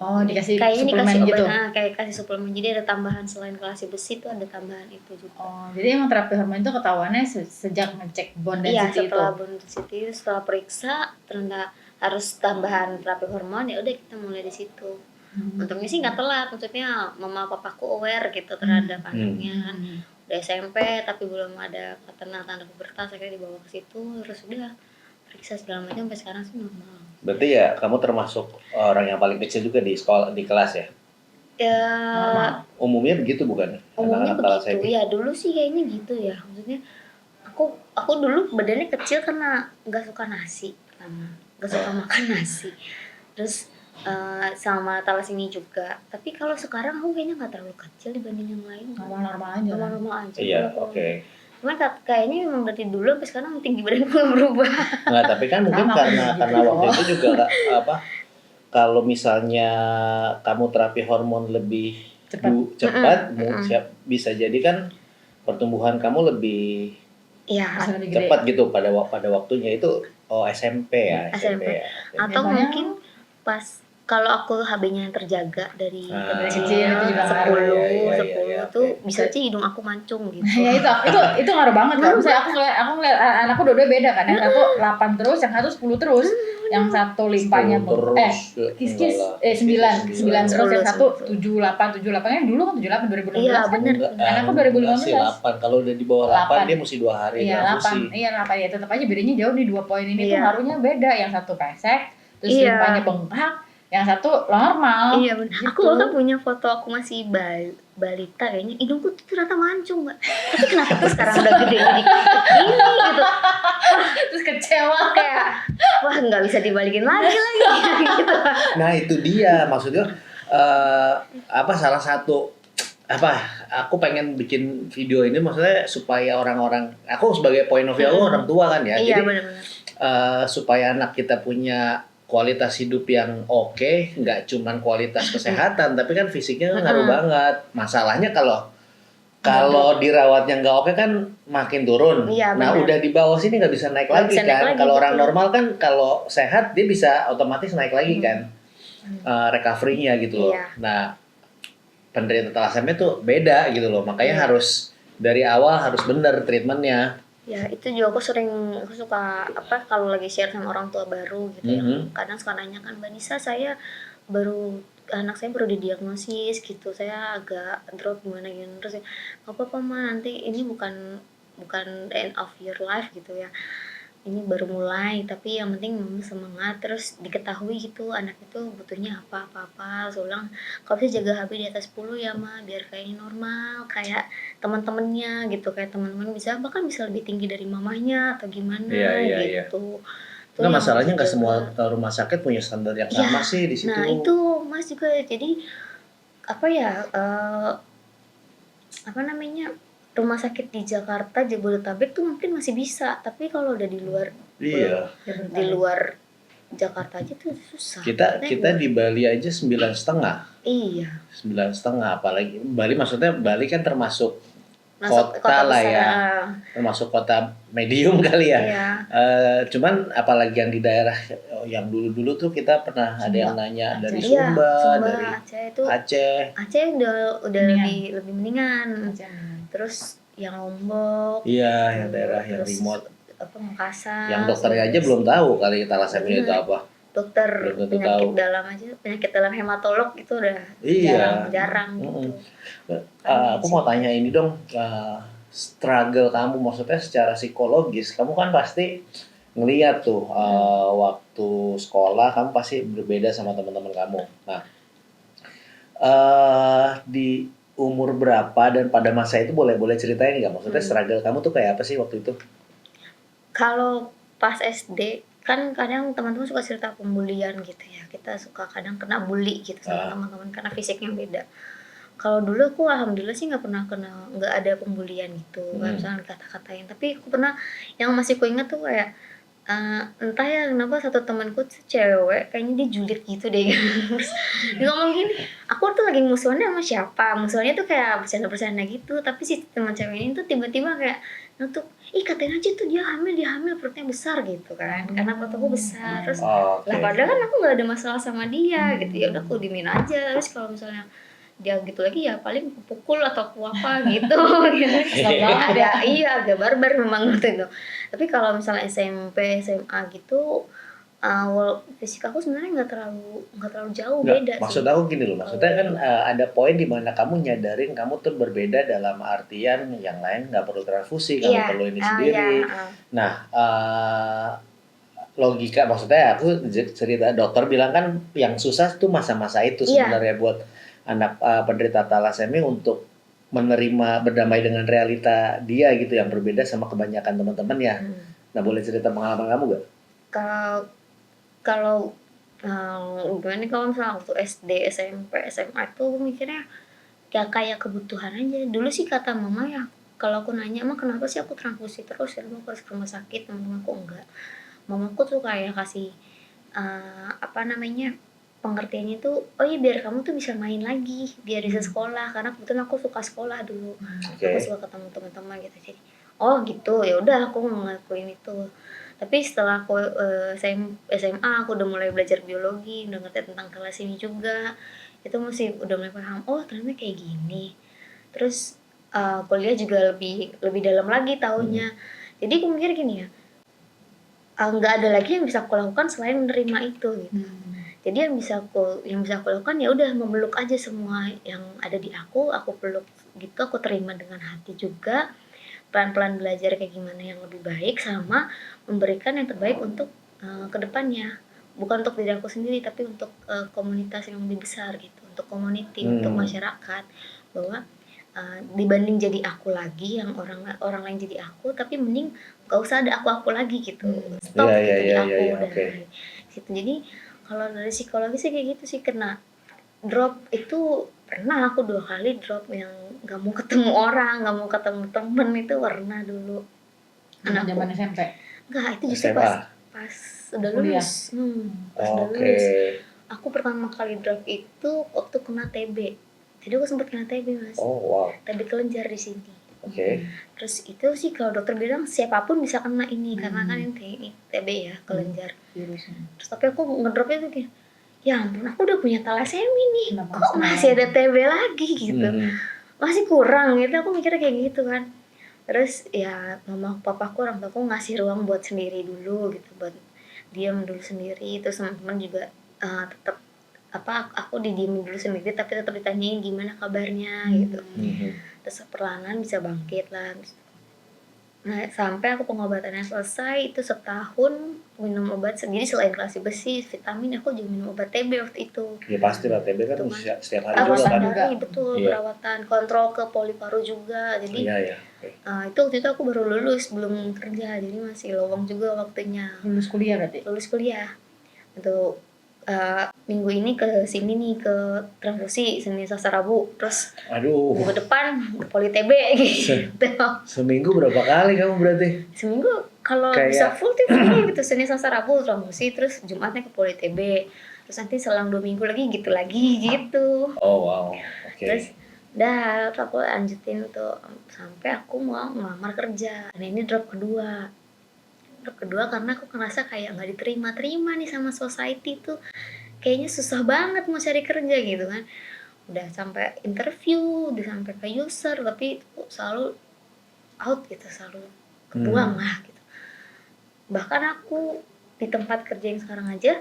Dikasih kayaknya suplemen dikasih gitu. Obat, kayak kasih suplemen. Jadi ada tambahan selain kalsium besi itu ada tambahan itu juga. Jadi emang terapi hormon itu ketahuannya sejak ngecek bone density itu. Iya, setelah bone density, setelah periksa ternyata harus tambahan terapi hormon, ya udah kita mulai di situ. Untungnya sih nggak telat, maksudnya mama papaku aware gitu terhadap anaknya kan. Udah SMP tapi belum ada tanda pubertas, akhirnya dibawa ke situ, terus udah periksa segala macam sampai sekarang sih normal. Berarti ya kamu termasuk orang yang paling kecil juga di sekolah, di kelas ya? Ya, umumnya begitu bukan? Umumnya begitu. Ya dulu sih kayaknya gitu ya. Maksudnya aku dulu badannya kecil karena nggak suka nasi pertama, nggak suka makan nasi. Terus sama talasemi juga. Tapi kalau sekarang aku kayaknya nggak terlalu kecil dibanding yang lain. Normal-normal aja. Normal aja. Iya, oke. Cuman kayaknya memang dari dulu sampai sekarang tinggi badanku belum berubah. Nggak, tapi kan mungkin karena waktu itu juga kalau misalnya kamu terapi hormon lebih cepat, bisa jadi kan pertumbuhan kamu lebih cepat gitu pada waktunya itu. SMP ya. Atau mungkin pas kalau aku HB-nya yang terjaga dari kecil itu juga 10 tuh bisa aja hidung aku mancung gitu. Ya itu ngaruh banget kan. Misalnya aku ngeliat anakku dua-dua beda kan. Yang satu 8 terus, yang satu 10 terus. Yang satu limpahnya kis-kis 9 terus, yang satu 78 kan dulu kan 78 2016. Iya benar. Anakku 2015. 8. Kalau udah di bawah 8 dia mesti 2 hari. Iya 8 ya, tetap aja bedanya jauh nih 2 poin ini tuh ngaruhnya beda. Yang satu pesek, terus limpahnya bengkak. Yang satu normal. Iya benar. Gitu. Aku bahkan punya foto aku masih balita kayaknya, hidungku tuh ternyata mancung, Mbak. Tapi kenapa tuh sekarang udah gede jadi gini gitu. Terus kecewa kayak wah nggak bisa dibalikin lagi gitu. Nah itu dia maksudnya salah satu aku pengen bikin video ini maksudnya supaya orang-orang, aku sebagai point of view orang tua kan ya. Iya, jadi benar-benar. Supaya anak kita punya kualitas hidup yang oke, nggak cuman kualitas kesehatan, tapi kan fisiknya ngaruh banget. Masalahnya kalau dirawatnya nggak oke kan makin turun. Iya, nah udah di bawah sini nggak bisa naik lagi kan. Kalau orang normal kan kalau sehat dia bisa otomatis naik lagi kan, recovery-nya gitu loh. Iya. Nah penderita thalassemia tuh beda gitu loh, makanya harus dari awal harus bener treatmentnya. Ya itu juga aku suka kalau lagi share sama orang tua baru gitu ya. Kadang suka nanya kan, Mbak Nisa, anak saya baru didiagnosis gitu, saya agak drop gimana terus ya nggak apa-apa Ma, nanti ini bukan the end of your life gitu ya, ini baru mulai, tapi yang penting semangat, terus diketahui gitu anak itu butuhnya apa ulang. Kalau bisa jaga HB di atas 10 ya Ma, biar kayaknya normal kayak teman-temannya gitu, kayak teman-teman bahkan bisa lebih tinggi dari mamahnya atau gimana gitu. Nah masalahnya nggak semua rumah sakit punya standar yang sama sih di situ. Nah itu Mas juga, jadi rumah sakit di Jakarta, Jabodetabek tuh mungkin masih bisa, tapi kalau udah di luar di luar Jakarta aja tuh susah. Kita di Bali aja 9,5. Iya. 9,5, apalagi Bali, maksudnya Bali kan termasuk kota lah ya, termasuk kota medium kali ya. Iya. Cuman apalagi yang di daerah yang dulu tuh kita pernah ada yang nanya dari Sumba, dari Aceh udah lebih mendingan. Terus yang Lombok. Iya, yang daerah yang remote. Makassar. Yang dokternya aja belum tahu kali thalassemia itu apa. Dokter penyakit dalam hematolog itu udah jarang gitu. Aku mau tanya ini dong, struggle kamu maksudnya secara psikologis, kamu kan pasti ngeliat tuh waktu sekolah kamu pasti berbeda sama teman-teman kamu. Nah di umur berapa dan pada masa itu boleh ceritain nggak, maksudnya struggle kamu tuh kayak apa sih waktu itu? Kalau pas SD kan kadang teman-teman suka cerita pembulian gitu ya, kita suka kadang kena bully gitu sama teman-teman karena fisiknya beda. Kalau dulu aku alhamdulillah sih nggak ada pembulian gitu, nggak misalnya kata-katain, tapi aku pernah yang masih ku ingat tuh kayak entah ya kenapa satu temanku tuh cewek, kayaknya dia julid gitu deh. Terus dia ngomong gini, aku tuh lagi musuhannya sama siapa, musuhannya tuh kayak bercanda-bercanda gitu, tapi si teman cewek ini tuh tiba-tiba kayak nutup, katain aja tuh dia hamil perutnya besar gitu kan, karena perut aku besar. Terus lah padahal kan aku nggak ada masalah sama dia gitu, ya udah aku diemin aja. Terus kalau misalnya dia gitu lagi ya paling pukul atau apa gitu. Agak barbar memang gitu. Tapi kalau misalnya SMP SMA gitu, fisik aku sebenarnya nggak terlalu jauh beda. Maksud aku gini loh, maksudnya kan ada poin di mana kamu nyadarin kamu tuh berbeda dalam artian yang lain nggak perlu transfusi, kamu perlu ini sendiri. Nah logika, maksudnya aku cerita dokter bilang kan yang susah tuh masa-masa itu sebenarnya buat anak penderita thalassemia untuk menerima, berdamai dengan realita dia gitu yang berbeda sama kebanyakan teman-teman ya. Nah boleh cerita pengalaman kamu gak? Kalau Gimana nih kalau misalnya waktu SD, SMP, SMA tuh mikirnya ya kayak kebutuhan aja. Dulu sih kata mama ya, kalau aku nanya, "Emang kenapa sih aku transfusi terus ya? Emang aku harus ke rumah sakit?" Teman-temanku enggak. Mamaku tuh kayak kasih apa namanya, pengertiannya tuh, "Oh iya biar kamu tuh bisa main lagi, biar bisa sekolah." Karena kebetulan aku suka sekolah dulu. Aku suka ketemu teman-teman gitu. Jadi, oh gitu, ya udah aku ngelakuin itu. Tapi setelah aku SMA aku udah mulai belajar biologi, udah ngerti tentang thalassemia juga. Itu masih udah mulai paham, oh ternyata kayak gini. Terus kuliah juga lebih lebih dalam lagi taunya. Jadi aku mikir gini ya, nggak ada lagi yang bisa aku lakukan selain menerima itu gitu. Jadi yang bisa aku lakukan ya udah memeluk aja semua yang ada di aku peluk gitu, aku terima dengan hati juga, pelan-pelan belajar kayak gimana yang lebih baik, sama memberikan yang terbaik untuk kedepannya, bukan untuk diri aku sendiri tapi untuk komunitas yang lebih besar gitu, untuk community, untuk masyarakat, bahwa dibanding jadi aku lagi yang orang lain jadi aku, tapi mending gak usah ada aku lagi gitu, stop gitu di aku dari situ. Jadi kalau dari psikologi sih kayak gitu sih, kena drop itu pernah aku 2 kali drop yang gak mau ketemu orang, gak mau ketemu temen, itu pernah dulu anakku. Zaman SMP. Enggak, itu justru pas udah lulus. Pas udah lulus. Aku pertama kali drop itu waktu kena TB. Jadi aku sempat kena TB, Mas. TB kelenjar di sini. Terus itu sih kalau dokter bilang siapapun bisa kena ini karena kan ini TB ya, kelenjar. Terus tapi aku ngedropnya tuh kayak, ya ampun, aku udah punya thalassemia nih, kok masih ada TB lagi gitu, masih kurang gitu. Aku mikirnya kayak gitu kan. Terus ya mama papaku, orang tuaku ngasih ruang buat sendiri dulu gitu, buat diam dulu sendiri. Terus teman-teman juga tetap aku didiemin dulu sendiri tapi tetap ditanyain gimana kabarnya gitu. Terus perlahan bisa bangkit lah. Nah sampai aku pengobatannya selesai itu setahun minum obat. Jadi selain kalsi besi, vitamin, aku juga minum obat TB waktu itu. Ya pasti lah, TB kan setiap hari perawatan juga kan. Betul, perawatan, kontrol ke poli paru juga. Jadi itu waktu itu aku baru lulus, belum kerja, jadi masih lowong juga waktunya. Lulus kuliah berarti? Lulus kuliah. Untuk minggu ini ke sini nih, ke transfusi Senin Selasa Rabu, terus minggu depan poli TB gitu. Seminggu berapa kali kamu berarti? Seminggu kalau bisa full tuh gitu, Senin Selasa Rabu transfusi, terus Jumatnya ke poli TB, terus nanti selang 2 minggu lagi gitu. Terus aku lanjutin tuh sampai aku mau ngelamar kerja. Nah ini drop kedua karena aku ngerasa kayak nggak diterima nih sama society tuh, kayaknya susah banget mau cari kerja gitu kan. Udah sampai interview, udah sampai ke user, tapi selalu out gitu, selalu kebuang lah gitu. Bahkan aku di tempat kerja yang sekarang aja,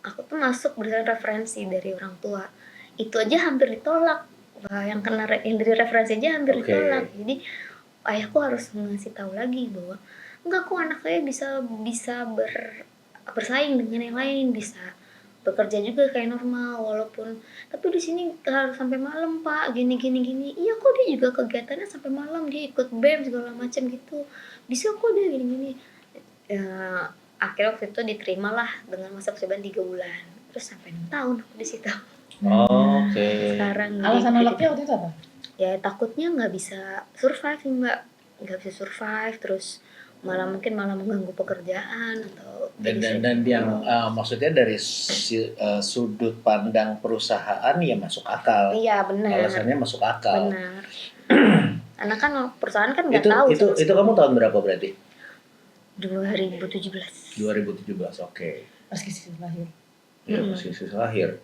aku tuh masuk berdasarkan referensi dari orang tua, itu aja hampir ditolak. Yang dari referensi aja hampir ditolak. Jadi ayahku harus ngasih tahu lagi bahwa enggak, kok anak saya bisa bersaing dengan yang lain, bisa bekerja juga kayak normal walaupun, tapi di sini harus sampai malam Pak, gini. Iya kok, dia juga kegiatannya sampai malam, dia ikut BEM segala macam gitu, bisa kok dia gini. Akhirnya waktu itu diterimalah dengan masa percobaan 3 bulan, terus sampai 6 tahun aku di situ. Sekarang alasan nolaknya waktu itu apa? Ya takutnya nggak bisa survive, nggak bisa survive, terus mungkin malah mengganggu pekerjaan atau dan yang maksudnya dari sudut pandang perusahaan ya masuk akal. Iya benar. Alasannya masuk akal. Benar. Karena kan perusahaan kan nggak tahu. Itu kamu tahun berapa berarti? 2017. Oke. Pas Kisi lahir. Iya, pas Kisi lahir.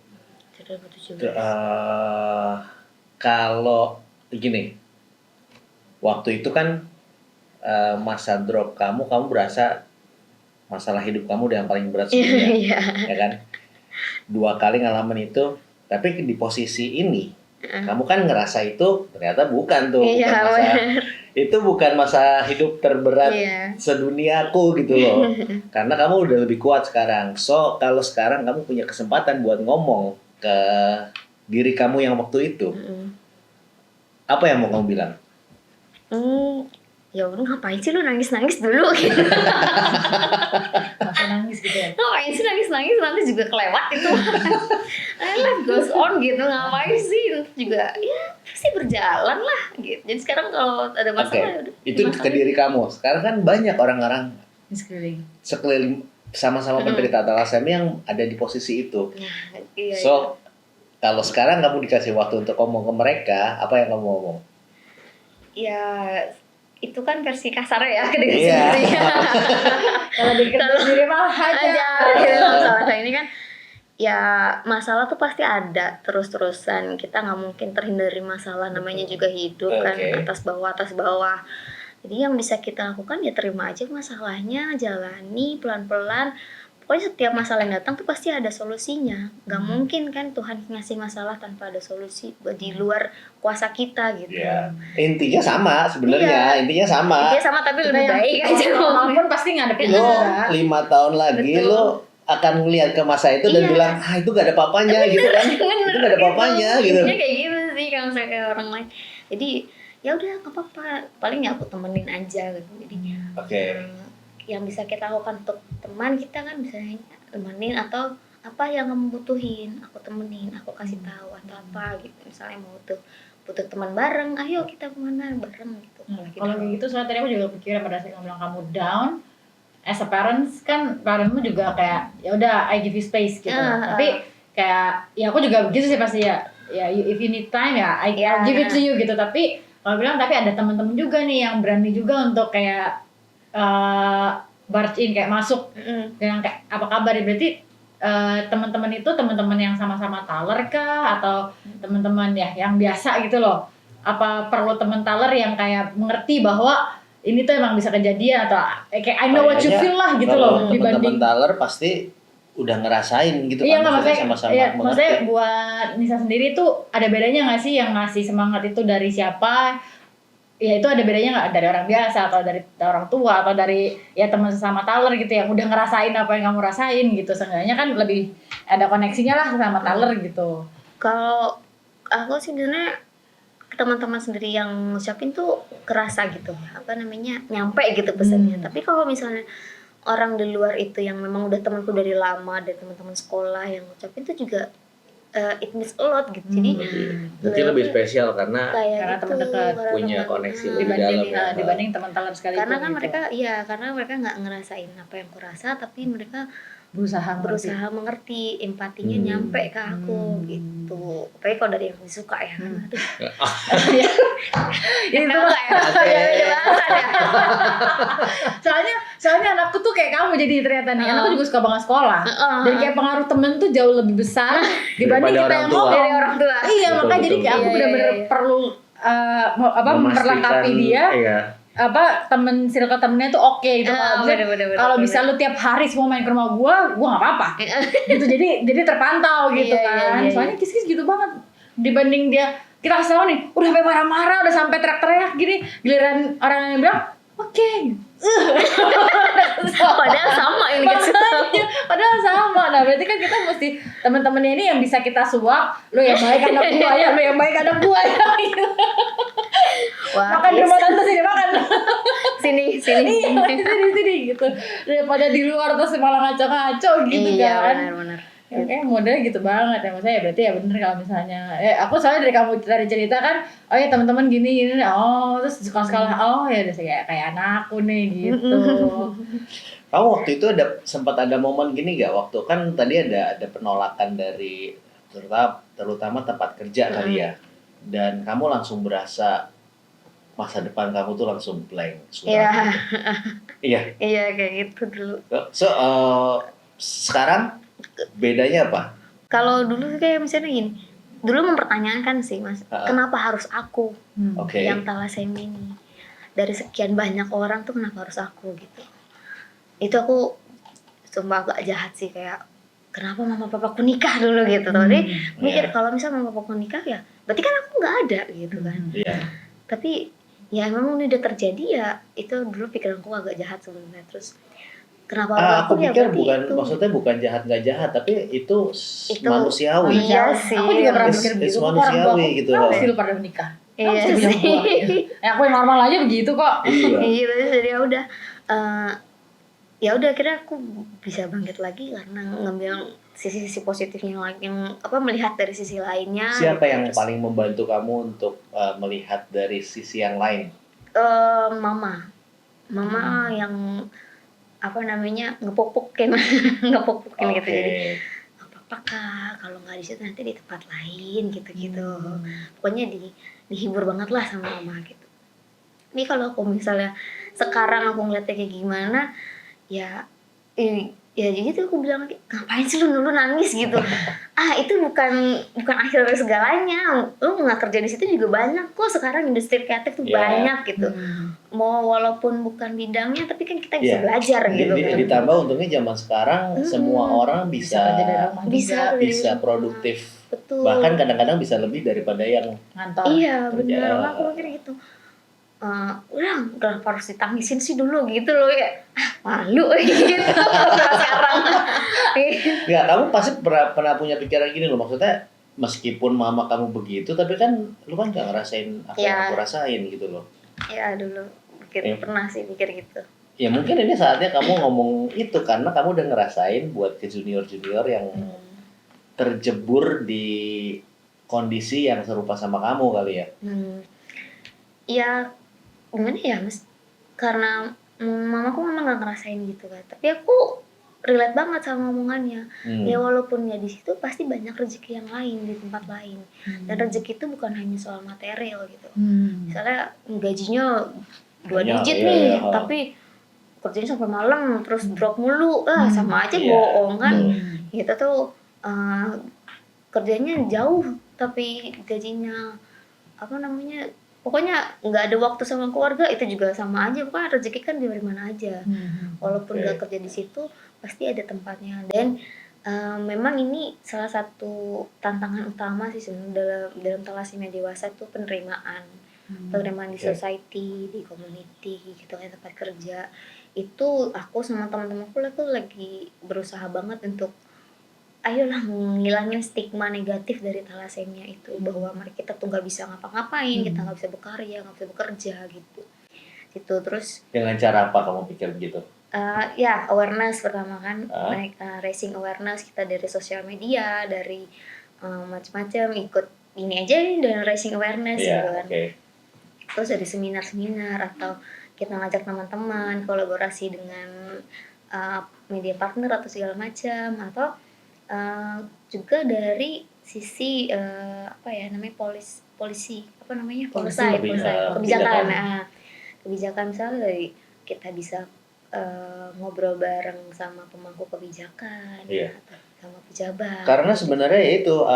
2017. Kalau gini, waktu itu kan masa drop kamu berasa masalah hidup kamu yang paling berat sebenarnya, ya kan? 2 kali ngalamin itu, tapi di posisi ini kamu kan ngerasa itu ternyata bukan tuh, itu bukan masa hidup terberat seduniaku gitu loh. Karena kamu udah lebih kuat sekarang. So kalau sekarang kamu punya kesempatan buat ngomong ke diri kamu yang waktu itu, apa yang mau kamu bilang? ya udah ngapain sih lu nangis dulu gitu. Langsung nangis gitu ya. Ngapain sih nangis nanti juga kelewat itu. Life goes on gitu, ngapain sih nanti juga ya pasti berjalan lah gitu. Jadi sekarang kalau ada masalah udah itu ke diri kamu. Sekarang kan banyak orang-orang Di sekeliling sama-sama penderita thalassemia yang ada di posisi itu. Nah, iya, So kalau sekarang kamu dikasih waktu untuk ngomong ke mereka, apa yang kamu ngomong? ya itu kan versi kasar ya ke diri Iya. sendiri. Kalau diri mah aja. Gitu, masalah ini kan ya masalah tuh pasti ada terus-terusan, kita nggak mungkin terhindari masalah, namanya juga hidup kan, atas bawah. Jadi yang bisa kita lakukan ya terima aja masalahnya, jalani pelan-pelan. Pokoknya setiap masalah yang datang tuh pasti ada solusinya. Gak mungkin kan Tuhan ngasih masalah tanpa ada solusi di luar kuasa kita gitu. Ya, intinya sama sebenarnya, intinya sama. Intinya sama tapi lebih baik aja. Walaupun pasti ngadepin Lo juga. 5 tahun lagi lo akan melihat ke masa itu dan bilang, itu gak ada apa-apanya gitu kan. Itu gak ada apa-apanya gitu. Intinya kayak gitu sih kalau misalnya kayak orang lain. Jadi ya udah nggak apa-apa, paling ya aku temenin aja gitu. Jadi yang bisa kita lakukan untuk teman kita kan misalnya temenin, atau apa yang kamu butuhin aku temenin, aku kasih tahu atau apa gitu. Misalnya mau butuh teman bareng, ayo kita kemana bareng gitu. Kalau kayak gitu soalnya tadi aku juga pikiran pada saat kamu bilang kamu down as a parents, kan parentmu juga kayak ya udah I give you space gitu. Tapi kayak ya aku juga begitu sih pasti ya if you need time ya I'll give it to you gitu. Tapi kalau bilang tapi ada teman-teman juga nih yang berani juga untuk kayak barge in, kayak masuk dengan kayak apa kabar ya, berarti teman-teman itu teman-teman yang sama-sama taler kah atau teman-teman ya yang biasa gitu loh? Apa perlu teman taler yang kayak mengerti bahwa ini tuh emang bisa kejadian, atau kayak I know what you feel lah gitu loh, dibanding teman-teman taler pasti udah ngerasain gitu kan, maksudnya sama-sama mengerti. Maksudnya buat Nisa sendiri tuh ada bedanya nggak sih yang ngasih semangat itu dari siapa? Ya itu ada bedanya nggak dari orang biasa atau dari orang tua atau dari ya teman sesama taler gitu yang udah ngerasain apa yang kamu rasain gitu. Seenggaknya kan lebih ada koneksinya lah sama taler gitu. Kalau aku sih sebenarnya teman-teman sendiri yang ngucapin tuh kerasa gitu, apa namanya, nyampe gitu pesannya. Tapi kalau misalnya orang di luar itu yang memang udah temanku dari lama, dari teman-teman sekolah yang ngucapin tuh juga it means a lot gitu. Jadi mungkin lebih spesial karena gitu, teman dekat punya koneksi lebih dalam dibanding teman taler sekali. Karena kan gitu. karena mereka nggak ngerasain apa yang aku rasa, tapi mereka berusaha mengerti, empatinya nyampe ke aku gitu. Apalagi kalau dari yang disuka ya. Itu soalnya anakku tuh kayak kamu jadi ternyata nih. Anakku juga suka banget sekolah. Jadi kayak pengaruh temen tuh jauh lebih besar dibanding kita yang ngomong dari orang tua. Iya, makanya jadi kayak aku benar-benar perlu memperlengkapi dia. Circle temennya tuh oke gitu. Kalau bisa lu tiap hari semua main ke rumah gua nggak apa-apa. Gitu, jadi terpantau gitu kan. Soalnya Kis gitu banget dibanding dia. Kita kasih tau nih, udah sampai marah-marah, udah sampai teriak-teriak gini, giliran orang yang bilang oke. Padahal sama ini gitu. Padahal sama. Nah, berarti kan kita mesti teman-temannya ini yang bisa kita suap. Lu yang baik anak gua ya, lu yang baik anak gua ya. Wah, makan di rumah tante sini makan. Sini. Sini gitu. Daripada di luar terus malah ngaco-ngaco gitu kan. Iya, benar. Ya, kayak modelnya gitu banget ya, maksudnya ya berarti ya bener kalau misalnya aku soalnya dari cerita kan, oh ya teman-teman gini terus sekolah ya udah kayak anakku nih gitu. Kamu waktu itu sempat ada momen gini gak, waktu kan tadi ada penolakan dari terutama tempat kerja kali ya, dan kamu langsung berasa masa depan kamu tuh langsung blank. Iya kayak gitu dulu. So sekarang bedanya apa? Kalau dulu kayak misalnya gini, dulu mempertanyakan sih Mas, kenapa harus aku yang thalassemia ini? Dari sekian banyak orang tuh kenapa harus aku gitu? Itu aku sumpah agak jahat sih, kayak kenapa mama papaku nikah dulu gitu. Tapi mikir kalau misalnya mama papaku nikah ya berarti kan aku nggak ada gitu kan. Tapi ya memang udah terjadi ya, itu dulu pikiranku agak jahat sebenarnya. Terus kenapa aku pikir maksudnya bukan jahat nggak jahat, tapi itu manusiawi. Iya sih. Aku juga pernah pikir begitu. Manusiawi gitu. Kenapa sih lu pada menikah? Iya mesti punya sih. gua. Aku yang normal aja begitu kok. Iya. Gitu, jadi ya udah akhirnya aku bisa bangkit lagi karena ngambil sisi-sisi positifnya lagi, yang melihat dari sisi lainnya. Siapa gitu. yang Terus, paling membantu kamu untuk melihat dari sisi yang lain? mama yang ngepupuk-pukin ngepupuk-pukin gitu, jadi nggak apa-apa kak kalau nggak di situ nanti di tempat lain gitu. Pokoknya dihibur banget lah sama mama gitu. Ini kalau aku misalnya sekarang aku ngeliatnya kayak gimana, ya jadi aku bilang lagi, ngapain sih lu dulu nangis gitu. Itu bukan akhir dari segalanya. Lu nggak kerja di situ juga banyak kok sekarang, industri kreatif tuh banyak gitu. Mau walaupun bukan bidangnya tapi kan kita bisa belajar gitu kan. Ditambah untungnya zaman sekarang semua orang bisa kerja dari rumah juga. bisa produktif. Betul. Bahkan kadang-kadang bisa lebih daripada yang ngantor. Iya benar, aku mikir gitu. Udah kenapa harus ditangisin sih dulu gitu loh, ya malu gitu sekarang. Nggak, kamu pasti pernah punya pikiran gini loh, maksudnya meskipun mama kamu begitu tapi kan lu kan nggak ngerasain apa yang aku rasain gitu loh. Ya dulu pernah sih mikir gitu. Ya mungkin ini saatnya kamu ngomong itu karena kamu udah ngerasain buat ke junior yang terjebur di kondisi yang serupa sama kamu kali ya. Ya gimana ya mas, karena mamaku memang nggak ngerasain gitu kan, tapi aku relate banget sama omongannya. Ya walaupun ya di situ pasti banyak rezeki yang lain di tempat lain, dan rezeki itu bukan hanya soal material gitu. Misalnya gajinya 2 digit nih, tapi kerjanya sampai malam terus drop mulu, sama aja bohong kan. Kita tuh kerjanya jauh tapi gajinya pokoknya nggak ada waktu sama keluarga, itu juga sama aja. Pokoknya rezeki kan dari mana aja. Walaupun nggak kerja di situ pasti ada tempatnya. Dan memang ini salah satu tantangan utama sih sebenarnya dalam thalassemia dewasa tuh penerimaan di society, di community gitu kan, tempat kerja. Itu aku sama teman-temanku lagi berusaha banget untuk ayolah ngilangin stigma negatif dari thalassemia itu, bahwa kita tuh nggak bisa ngapa-ngapain, kita nggak bisa berkarya, nggak bisa bekerja gitu. Terus dengan cara apa kamu pikir begitu? Ya awareness pertama kan, raising awareness kita dari sosial media, dari macam-macam, ikut ini aja dan raising awareness gitu kan. Terus dari seminar-seminar atau kita ngajak teman-teman kolaborasi dengan media partner atau segala macam, atau juga dari sisi polisi kebijakan. Kebijakan misalnya dari kita bisa ngobrol bareng sama pemangku kebijakan, atau sama pejabat. Karena sebenarnya itu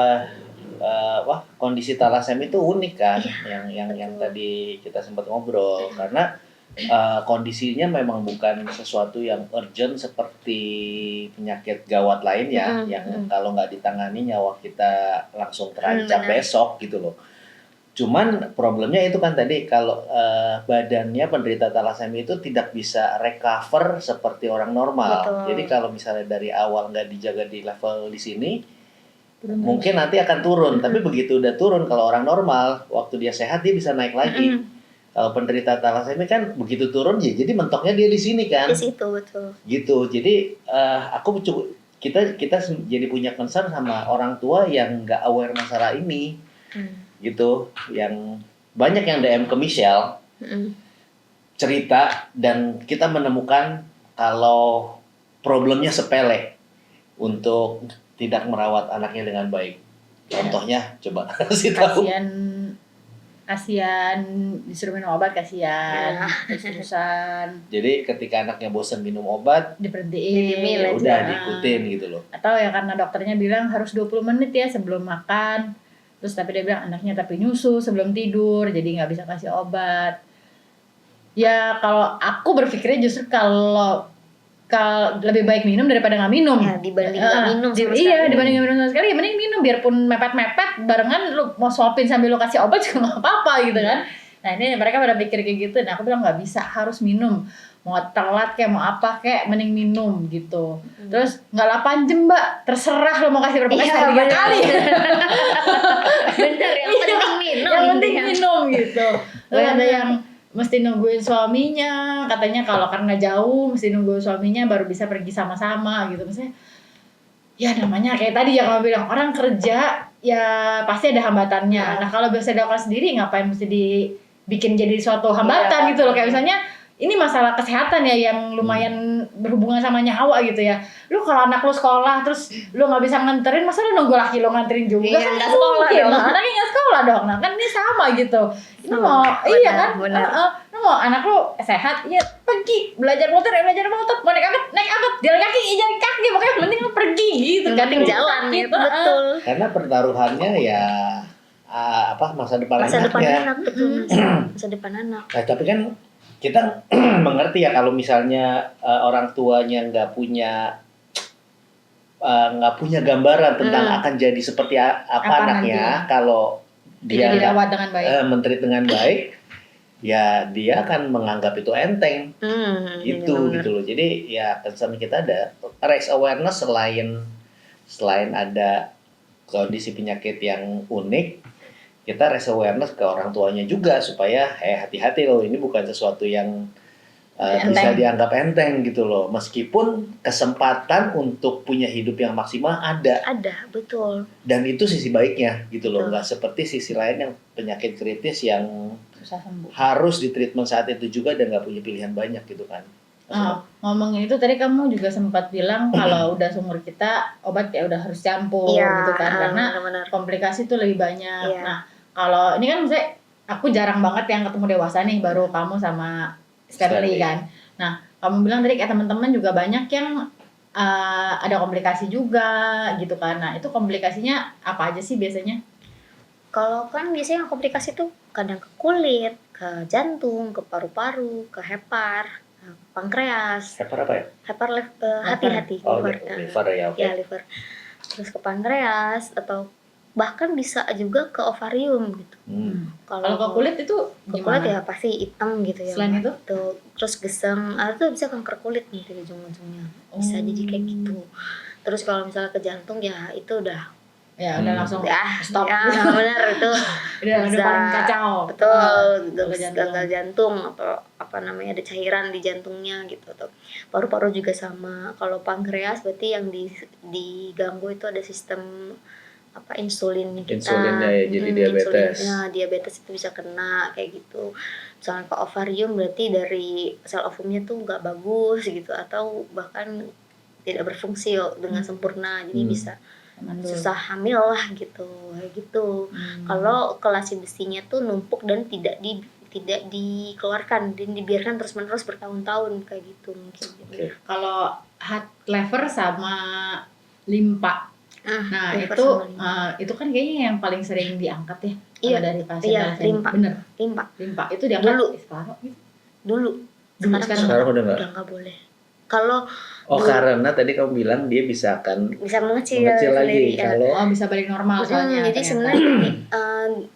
kondisi thalassemia itu unik kan, yang tadi kita sempat ngobrol, karena kondisinya memang bukan sesuatu yang urgent seperti penyakit gawat lainnya, yang kalau nggak ditangani nyawa kita langsung terancam besok gitu loh. Cuman problemnya itu kan tadi, kalau badannya penderita thalassemia itu tidak bisa recover seperti orang normal. Betul. Jadi kalau misalnya dari awal nggak dijaga di level di sini, mungkin nanti akan turun. Tapi begitu udah turun, kalau orang normal waktu dia sehat dia bisa naik lagi. Kalau penderita thalassemia kan begitu turun ya, jadi mentoknya dia di sini kan. Di situ betul. Gitu. Jadi kita jadi punya concern sama orang tua yang nggak aware masalah ini. Gitu. Yang banyak yang DM ke Michelle cerita, dan kita menemukan kalau problemnya sepele untuk tidak merawat anaknya dengan baik. Contohnya coba kasih tahu. Kasihan disuruh minum obat, kasihan terus-terusan. Jadi ketika anaknya bosan minum obat, diberhentiin, ya udah diikutin gitu loh. Atau ya karena dokternya bilang harus 20 menit ya sebelum makan, terus tapi dia bilang anaknya tapi nyusu sebelum tidur, jadi nggak bisa kasih obat. Ya kalau aku berpikirnya justru kalau lebih baik minum daripada nggak minum. Ya, dibanding nggak minum sama sekali. Iya, dibanding nggak minum sama sekali, ya mending minum, biarpun mepet-mepet barengan lu mau suapin sambil lu kasih obat juga nggak apa-apa gitu kan. Nah ini mereka pada pikir kayak gitu, nah aku bilang nggak bisa, harus minum. Mau telat kayak mau apa kayak mending minum gitu. Terus nggak 8 jam mbak, terserah lo mau kasih berapa kali, 3 kali. Bener, yang penting nih yang penting minum gitu. Terus ada yang mesti nungguin suaminya, katanya kalau karena jauh mesti nungguin suaminya baru bisa pergi sama-sama gitu. Maksudnya ya namanya kayak tadi yang kamu bilang, orang kerja ya pasti ada hambatannya. Nah kalau bisa dilakukan sendiri ngapain mesti dibikin jadi suatu hambatan gitu loh. Kayak misalnya ini masalah kesehatan ya yang lumayan berhubungan sama nyawa gitu ya. Lu kalau anak lu sekolah terus lu nggak bisa nganterin, masa lu nunggu laki lu nganterin juga? Iya, Kan nggak sekolah dong. anaknya nggak sekolah dong. Nah kan ini sama gitu. Ini mau Benar, iya kan? benar. Lu mau anak lu sehat, ya pergi belajar motor, mau naik angkot, jalan kaki, jalan kaki, makanya penting lu pergi gitu. Penting jalan sakit, gitu, betul. Karena pertaruhannya ya masa depan anaknya. Anak betul masa depan anak. Nah, tapi kan kita mengerti ya kalau misalnya orang tuanya nggak punya gambaran tentang akan jadi seperti apa anaknya kalau dia dirawat dengan baik, mentreat dengan baik, ya dia akan menganggap itu enteng, gitu loh. Jadi ya concern kita ada raise awareness selain ada kondisi penyakit yang unik, kita raise awareness ke orang tuanya juga supaya hati-hati loh, ini bukan sesuatu yang bisa dianggap enteng gitu loh. Meskipun kesempatan untuk punya hidup yang maksimal ada, betul. Dan itu sisi baiknya gitu loh. Nggak seperti sisi lain yang penyakit kritis yang susah sembuh, harus di treatment saat itu juga dan nggak punya pilihan banyak gitu kan. Ngomongin itu tadi kamu juga sempat bilang kalau udah seumur kita obat ya udah harus campur gitu kan, karena komplikasi tuh lebih banyak. Nah kalau ini kan misalnya aku jarang banget yang ketemu dewasa nih, baru kamu sama Stanley kan. Nah kamu bilang tadi kayak teman-teman juga banyak yang ada komplikasi juga gitu kan. Nah itu komplikasinya apa aja sih biasanya? Kalau kan biasanya komplikasi tuh kadang ke kulit, ke jantung, ke paru-paru, ke hepar, pankreas. Hepar apa ya? Hepar hati-hati. Liver ya. Ya liver. Terus ke pankreas atau bahkan bisa juga ke ovarium gitu. Kalau ke kulit itu gimana? Ke kulit ya pasti hitam gitu ya. Selain itu? Terus geseng, atau bisa kanker kulit nih di ujung-ujungnya. Bisa jadi kayak gitu. Terus kalau misalnya ke jantung ya itu udah langsung stop. Ya benar itu udah paling kacau. Betul, gagal jantung atau apa namanya ada cairan di jantungnya gitu, atau paru-paru juga sama. Kalau pankreas berarti yang diganggu itu ada sistem insulin kita. Insulinnya ya, jadi diabetes. Diabetes itu bisa kena kayak gitu. Misalnya ke ovarium berarti dari sel ovumnya tuh nggak bagus gitu, atau bahkan tidak berfungsi dengan sempurna, jadi bisa susah hamil lah gitu, kayak gitu. Kalau kelasi besinya tuh numpuk dan tidak dikeluarkan dan dibiarkan terus-menerus bertahun-tahun kayak gitu mungkin. Kalau heart lever sama limpa. Nah itu kan kayaknya yang paling sering diangkat ya, dari pasien. Limpa. Bener. Limpa itu diangkat dulu. Sekarang udah nggak boleh. Kalau karena tadi kamu bilang dia bisa mengecil lagi kalau bisa balik normal soalnya. Jadi sebenarnya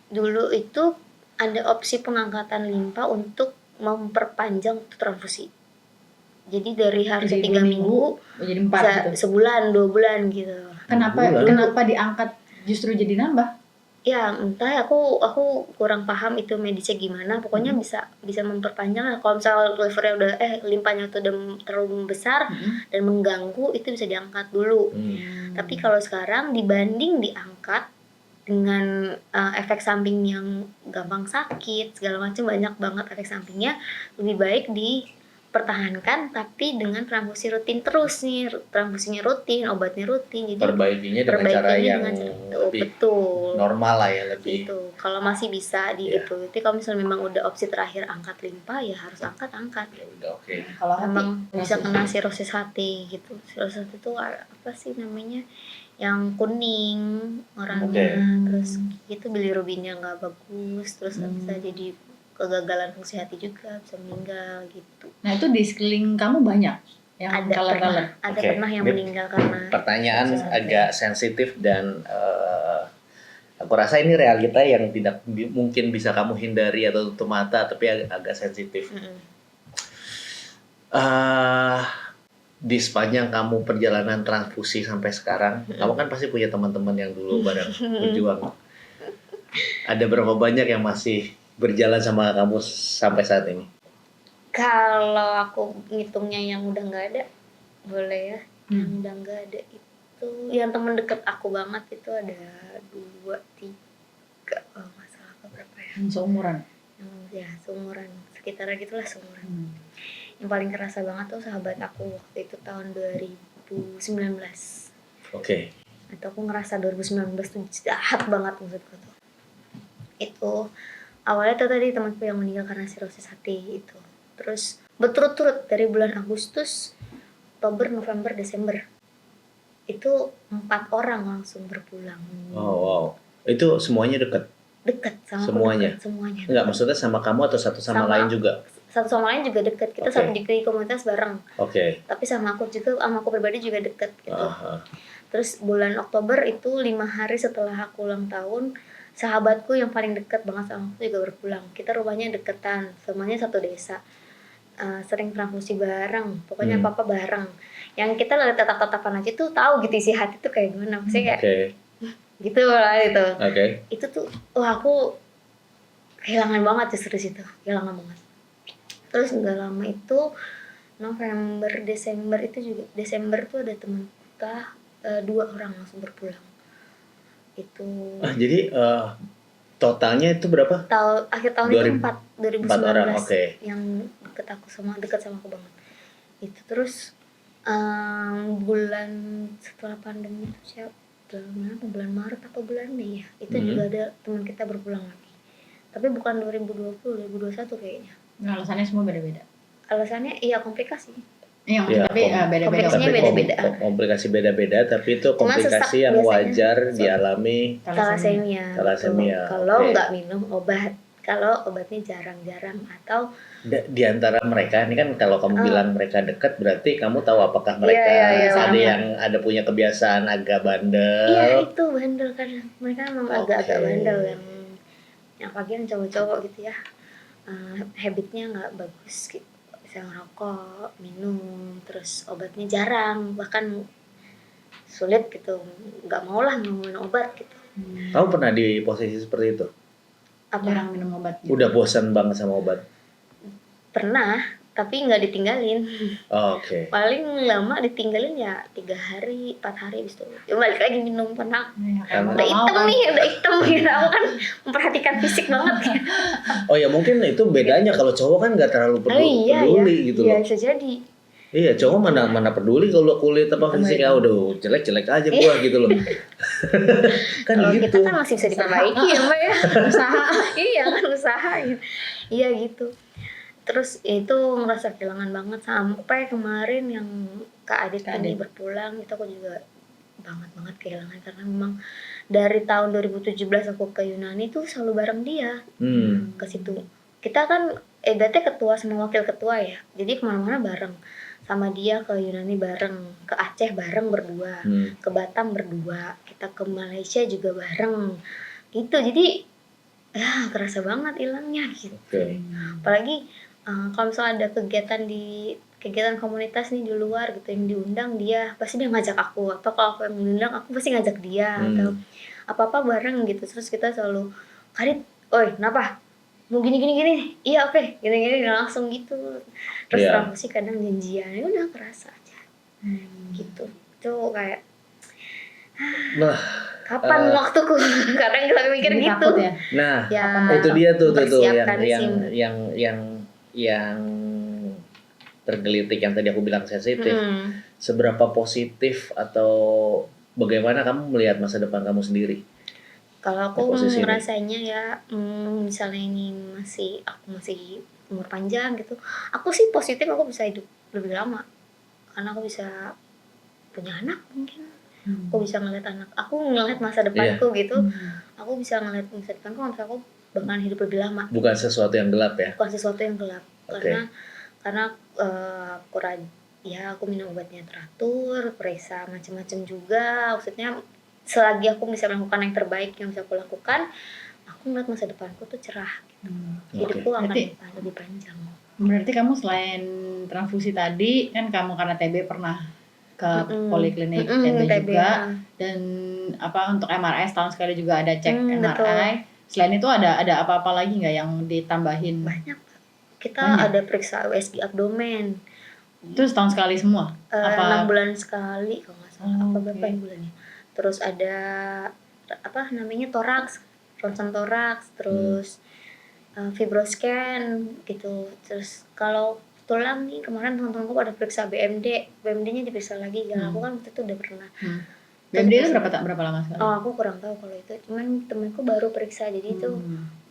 dulu itu ada opsi pengangkatan limpa untuk memperpanjang transfusi. Jadi dari harusnya 3 minggu jadi 4 bisa gitu. sebulan, 2 bulan gitu. Kenapa diangkat justru jadi nambah? Ya entah, aku kurang paham itu medisnya gimana. Pokoknya bisa memperpanjang lah. Kalau misalnya livernya udah limpanya itu udah terlalu besar dan mengganggu, itu bisa diangkat dulu. Tapi kalau sekarang dibanding diangkat dengan efek samping yang gampang sakit segala macam, banyak banget efek sampingnya, lebih baik dipertahankan tapi dengan transfusi rutin terus nih, transfusinya rutin, obatnya rutin. Jadi perbaikinya dengan cara yang lebih betul, normal lah ya, lebih gitu. Kalau masih bisa gitu. Tapi kalau misalnya memang udah opsi terakhir angkat limpa, ya harus angkat. Ya udah, oke. Kalau memang bisa kena sirosis hati gitu. Sirosis hati itu apa sih namanya? Yang kuning orangnya, terus gitu bilirubinnya nggak bagus, terus bisa jadi kegagalan fungsi hati juga, bisa meninggal gitu. Nah itu di sekeliling kamu banyak yang ada pernah yang meninggal karena pertanyaan agak sensitif dan aku rasa ini realita yang tidak mungkin bisa kamu hindari atau tutup mata, tapi agak sensitif. Di sepanjang kamu perjalanan transfusi sampai sekarang, kamu kan pasti punya teman-teman yang dulu bareng berjuang. Ada berapa banyak yang masih berjalan sama kamu sampai saat ini? Kalau aku ngitungnya yang udah nggak ada, boleh ya. Yang udah nggak ada itu, yang temen deket aku banget itu ada 2, 3, oh nggak salah apa berapa ya? Seumuran. Ya seumuran, sekitar gitulah seumuran. Yang paling kerasa banget tuh sahabat aku waktu itu tahun 2019. Oke. Atau aku ngerasa 2019 tuh jahat banget maksudku tuh. Itu awalnya tuh tadi temanku yang meninggal karena sirosis hati itu. Terus berturut-turut dari bulan Agustus, Oktober, November, Desember. Itu 4 orang langsung berpulang. Oh wow. Itu semuanya dekat? Dekat sama semuanya? Deket, semuanya. Enggak, maksudnya sama kamu atau satu sama lain juga? Satu sama lain juga dekat. Kita satu di komunitas bareng. Oke. Tapi sama aku pribadi juga dekat gitu. Terus bulan Oktober itu 5 hari setelah aku ulang tahun, sahabatku yang paling dekat banget sama aku juga berpulang. Kita rumahnya deketan, semuanya satu desa. Sering transfusi bareng, pokoknya apa-apa bareng. Yang kita lihat tatap-tatapan aja tuh tahu gitu isi hati tuh kayak gimana. Maksudnya kayak gitu lah itu. Itu tuh, wah aku kehilangan banget justru situ, kehilangan banget. Terus nggak lama itu November, Desember itu juga, Desember tuh ada temen kita 2 orang langsung berpulang. Itu. Jadi totalnya itu berapa? Akhir tahun itu 2019 orang, yang dekat sama aku banget. Itu terus bulan setelah pandemi itu bulan Maret atau bulan Mei ya, itu juga ada teman kita berpulang lagi. Tapi bukan 2020, 2021 kayaknya. Alasannya semua beda-beda. Alasannya iya komplikasi. Iya, tapi beda-beda. Komplikasinya beda-beda. Komplikasi beda-beda, tapi itu komplikasi yang wajar dialami thalassemia. Kalau nggak minum obat, kalau obatnya jarang-jarang atau di antara mereka ini kan kalau kamu bilang mereka dekat, berarti kamu tahu apakah mereka ada yang ada punya kebiasaan agak bandel? Iya itu bandel kan, mereka emang agak-agak bandel yang bagian cowok-cowok gitu ya. Habitnya nggak bagus gitu, bisa ngerokok, minum, terus obatnya jarang, bahkan sulit gitu, nggak mau lah minum obat gitu. Kamu pernah di posisi seperti itu? Jarang minum obat. Udah bosan banget sama obat? Pernah, tapi nggak ditinggalin. Oke. Paling lama ditinggalin ya 3 hari, 4 hari habis itu. Ya balik lagi minum pernah. Udah hitam gitu. Aku kan memperhatikan fisik banget. Oh ya mungkin itu bedanya, kalau cowok kan nggak terlalu peduli gitu loh. Iya bisa jadi. Iya, cowok mana peduli kalau kulit apa fisik, udah jelek-jelek aja gua gitu loh. Kan gitu. Kita kan masih bisa diperbaiki ya Mbak ya. Usaha. Iya kan usaha gitu. Iya gitu. Terus itu ngerasa kehilangan banget sampai kemarin yang Kak Adit ini berpulang, itu aku juga banget kehilangan karena memang dari tahun 2017 aku ke Yunani tuh selalu bareng dia ke situ. Kita kan berarti ketua sama wakil ketua ya, jadi kemana-mana bareng sama dia, ke Yunani bareng, ke Aceh bareng berdua, ke Batam berdua, kita ke Malaysia juga bareng gitu. Jadi ya kerasa banget hilangnya gitu. Apalagi kalau misalnya ada kegiatan komunitas nih di luar gitu yang diundang, dia pasti dia ngajak aku, atau kalau aku yang diundang aku pasti ngajak dia, atau apa-apa bareng gitu. Terus kita selalu, Kadit, oi kenapa? Mau gini, iya oke, gini langsung gitu. Terus transfusi kadang janjian, ya udah kerasa aja gitu. Itu kayak kapan waktuku? Kadang kita mikir gitu ya? Nah ya, itu dia tuh yang tergelitik yang tadi aku bilang sensitif. Seberapa positif atau bagaimana kamu melihat masa depan kamu sendiri? Kalau aku ngerasanya ya, misalnya ini aku masih umur panjang gitu, aku sih positif, aku bisa hidup lebih lama karena aku bisa punya anak mungkin. Aku bisa ngeliat masa depanku gitu. Aku bisa ngeliat masa depanku kalau misalnya aku bakalan hidup lebih lama. Bukan sesuatu yang gelap ya? Bukan sesuatu yang gelap. Karena aku minum obatnya teratur, periksa macam-macam juga. Maksudnya selagi aku bisa melakukan yang terbaik yang bisa aku lakukan, aku ngeliat masa depanku tuh cerah gitu. Hidupku akan lebih panjang. Berarti kamu selain transfusi tadi, kan kamu karena TB pernah ke poliklinik TB juga, dan untuk MRI setahun sekali juga ada cek MRI. Betul. Selain itu ada apa-apa lagi nggak yang ditambahin? Banyak. Kita Banyak. ada periksa USG abdomen. Terus tahun sekali semua? 6 bulan sekali kalau nggak salah. Oh, Berapa bulannya? Terus ada toraks, ronsen toraks, terus fibroscan gitu. Terus kalau tulang nih kemarin teman-temanku pada periksa BMD-nya diperiksa lagi kan. Aku kan waktu itu udah pernah. BMD itu berapa lama sekali? Oh, aku kurang tahu kalau itu. Cuman temanku baru periksa, jadi itu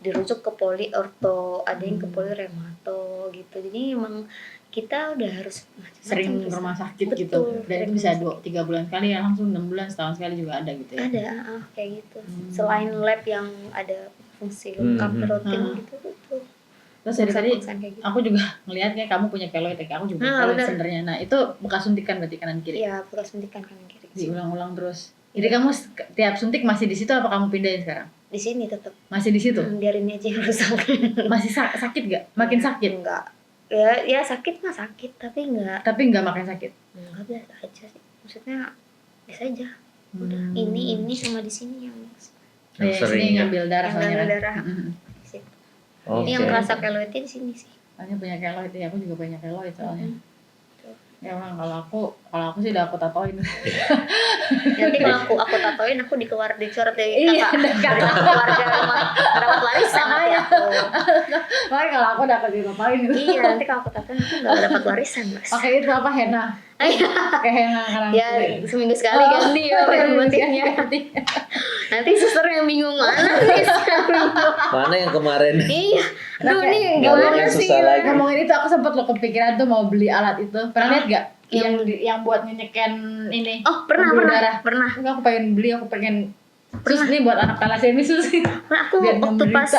dirujuk ke poli orto, ada yang ke poli remato gitu. Jadi emang kita udah harus sering ke rumah sakit. Betul, gitu. Dan itu bisa 2-3 bulan sekali ya, langsung 6 bulan, setahun sekali juga ada gitu ya? Ada, kayak gitu. Selain lab yang ada fungsi lengkap rutin gitu. Terus dari tadi gitu. aku juga ngelihat kayak kamu punya keloid, kayak aku juga keloid sebenarnya. Nah itu bekas suntikan berarti kanan kiri? Iya, bekas suntikan kanan kiri. Diulang-ulang terus. Jadi kamu tiap suntik masih di situ apa kamu pindahin sekarang? Di sini tetap. Masih di situ? Biarin aja yang rusak. Masih sakit gak? Makin sakit? Enggak. Ya sakit mah sakit, tapi enggak. Tapi enggak makin sakit? Enggak, biasa aja sih. Maksudnya biasa aja. Udah. Ini sama di sini yang sering ngambil darah soalnya. Ngambil darah. Ini yang kerasa keloidnya di sini sih. Banyak punya keloid ya, aku juga banyak keloid soalnya. Ya orang kalau aku sih udah aku tatoin. Nanti kalau aku tatoin aku dicoret dari kakak keluarga dapat warisan nanti aku. Makanya kalau aku udah ditatoin. Iya, nanti kalau aku tatoin aku nggak dapat warisan, Mas. Pakai itu apa, henna? Pakai henna karena ya seminggu sekali ganti ya motifnya. Nanti suster yang bingung mana nih mana yang kemarin. Iya. Aduh nih gimana sih? Ngomongin itu aku sempat lo kepikiran tuh mau beli alat itu. Pernah lihat gak? Yang buat nyeken ini. Oh, pernah. Aku pengen beli, terus ini buat anak thalassemia sih. Aku waktu pas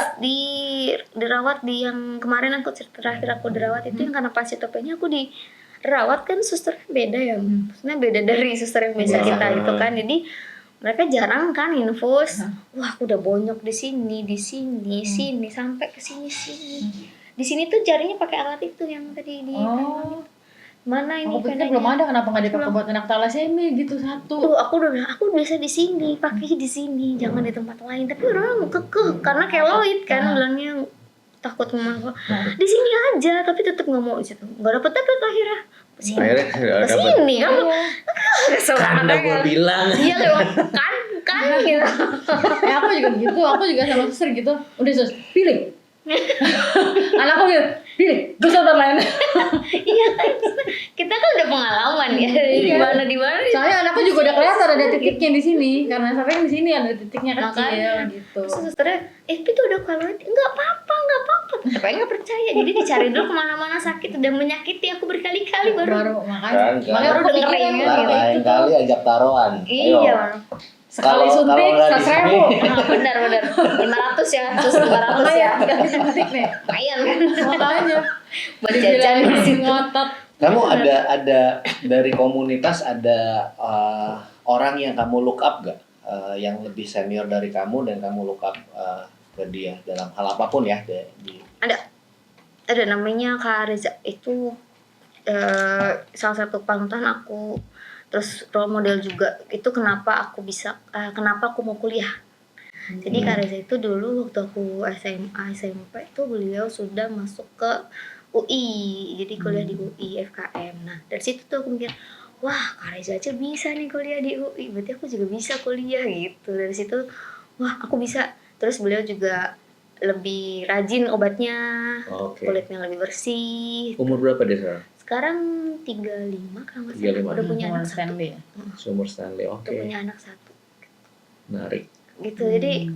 dirawat di yang kemarin terakhir aku dirawat itu yang karena pasitopenia aku dirawat kan suster beda ya. Maksudnya beda dari suster yang biasa kita gitu kan. Jadi mereka jarang kan infus. Wah, aku udah bonyok di sini, sini sampai ke sini. Di sini tuh jarinya pakai alat itu yang tadi di mana ini? Aku pikir belum ada, kenapa nggak dipakai buat anak thalassemia gitu satu? Tuh aku biasa di sini, pakai di sini, jangan di tempat lain. Tapi orang kekeh karena keloid kan bilangnya takut sama di sini aja, tapi tetap nggak mau di situ. Nggak dapet akhirnya. Akhirnya kesini kan karena gue bilang iya kan gitu. Ya aku juga sama suster gitu, udah sus pilih anakku gitu pilih suster lain. Iya kan kita kan udah pengalaman ya di mana soalnya anakku juga udah kelihatan ada titiknya di sini karena sampai di sini ada titiknya kecil gitu. Terus susternya itu udah keloid nggak apa-apa tapi nggak percaya, jadi dicari dulu kemana-mana sakit udah menyakiti aku berkali-kali baru makanya baru dengerin lain kali ajak taruhan. Iya, sekali suntik 100.000. Benar 500 ya, terus 500 ya ganti suntik nih lumayan kan makanya buat jajan ngotot. Kamu ada dari komunitas ada orang yang kamu look up gak? Yang lebih senior dari kamu dan kamu look up ke dia dalam hal apapun ya? Ada namanya Kak Reza, itu salah satu panutan aku, terus role model juga. Itu kenapa aku mau kuliah. Jadi Kak Reza itu dulu waktu aku SMA SMP itu beliau sudah masuk ke UI, jadi kuliah di UI FKM. Nah dari situ tuh aku mikir, wah Kak Reza aja bisa nih kuliah di UI, berarti aku juga bisa kuliah gitu. Dari situ wah aku bisa. Terus beliau juga lebih rajin obatnya, kulitnya lebih bersih. Umur berapa dia sekarang? Sekarang 35 kan, udah punya anak satu. Umur Stanley, Udah punya anak satu. Menarik. Gitu, jadi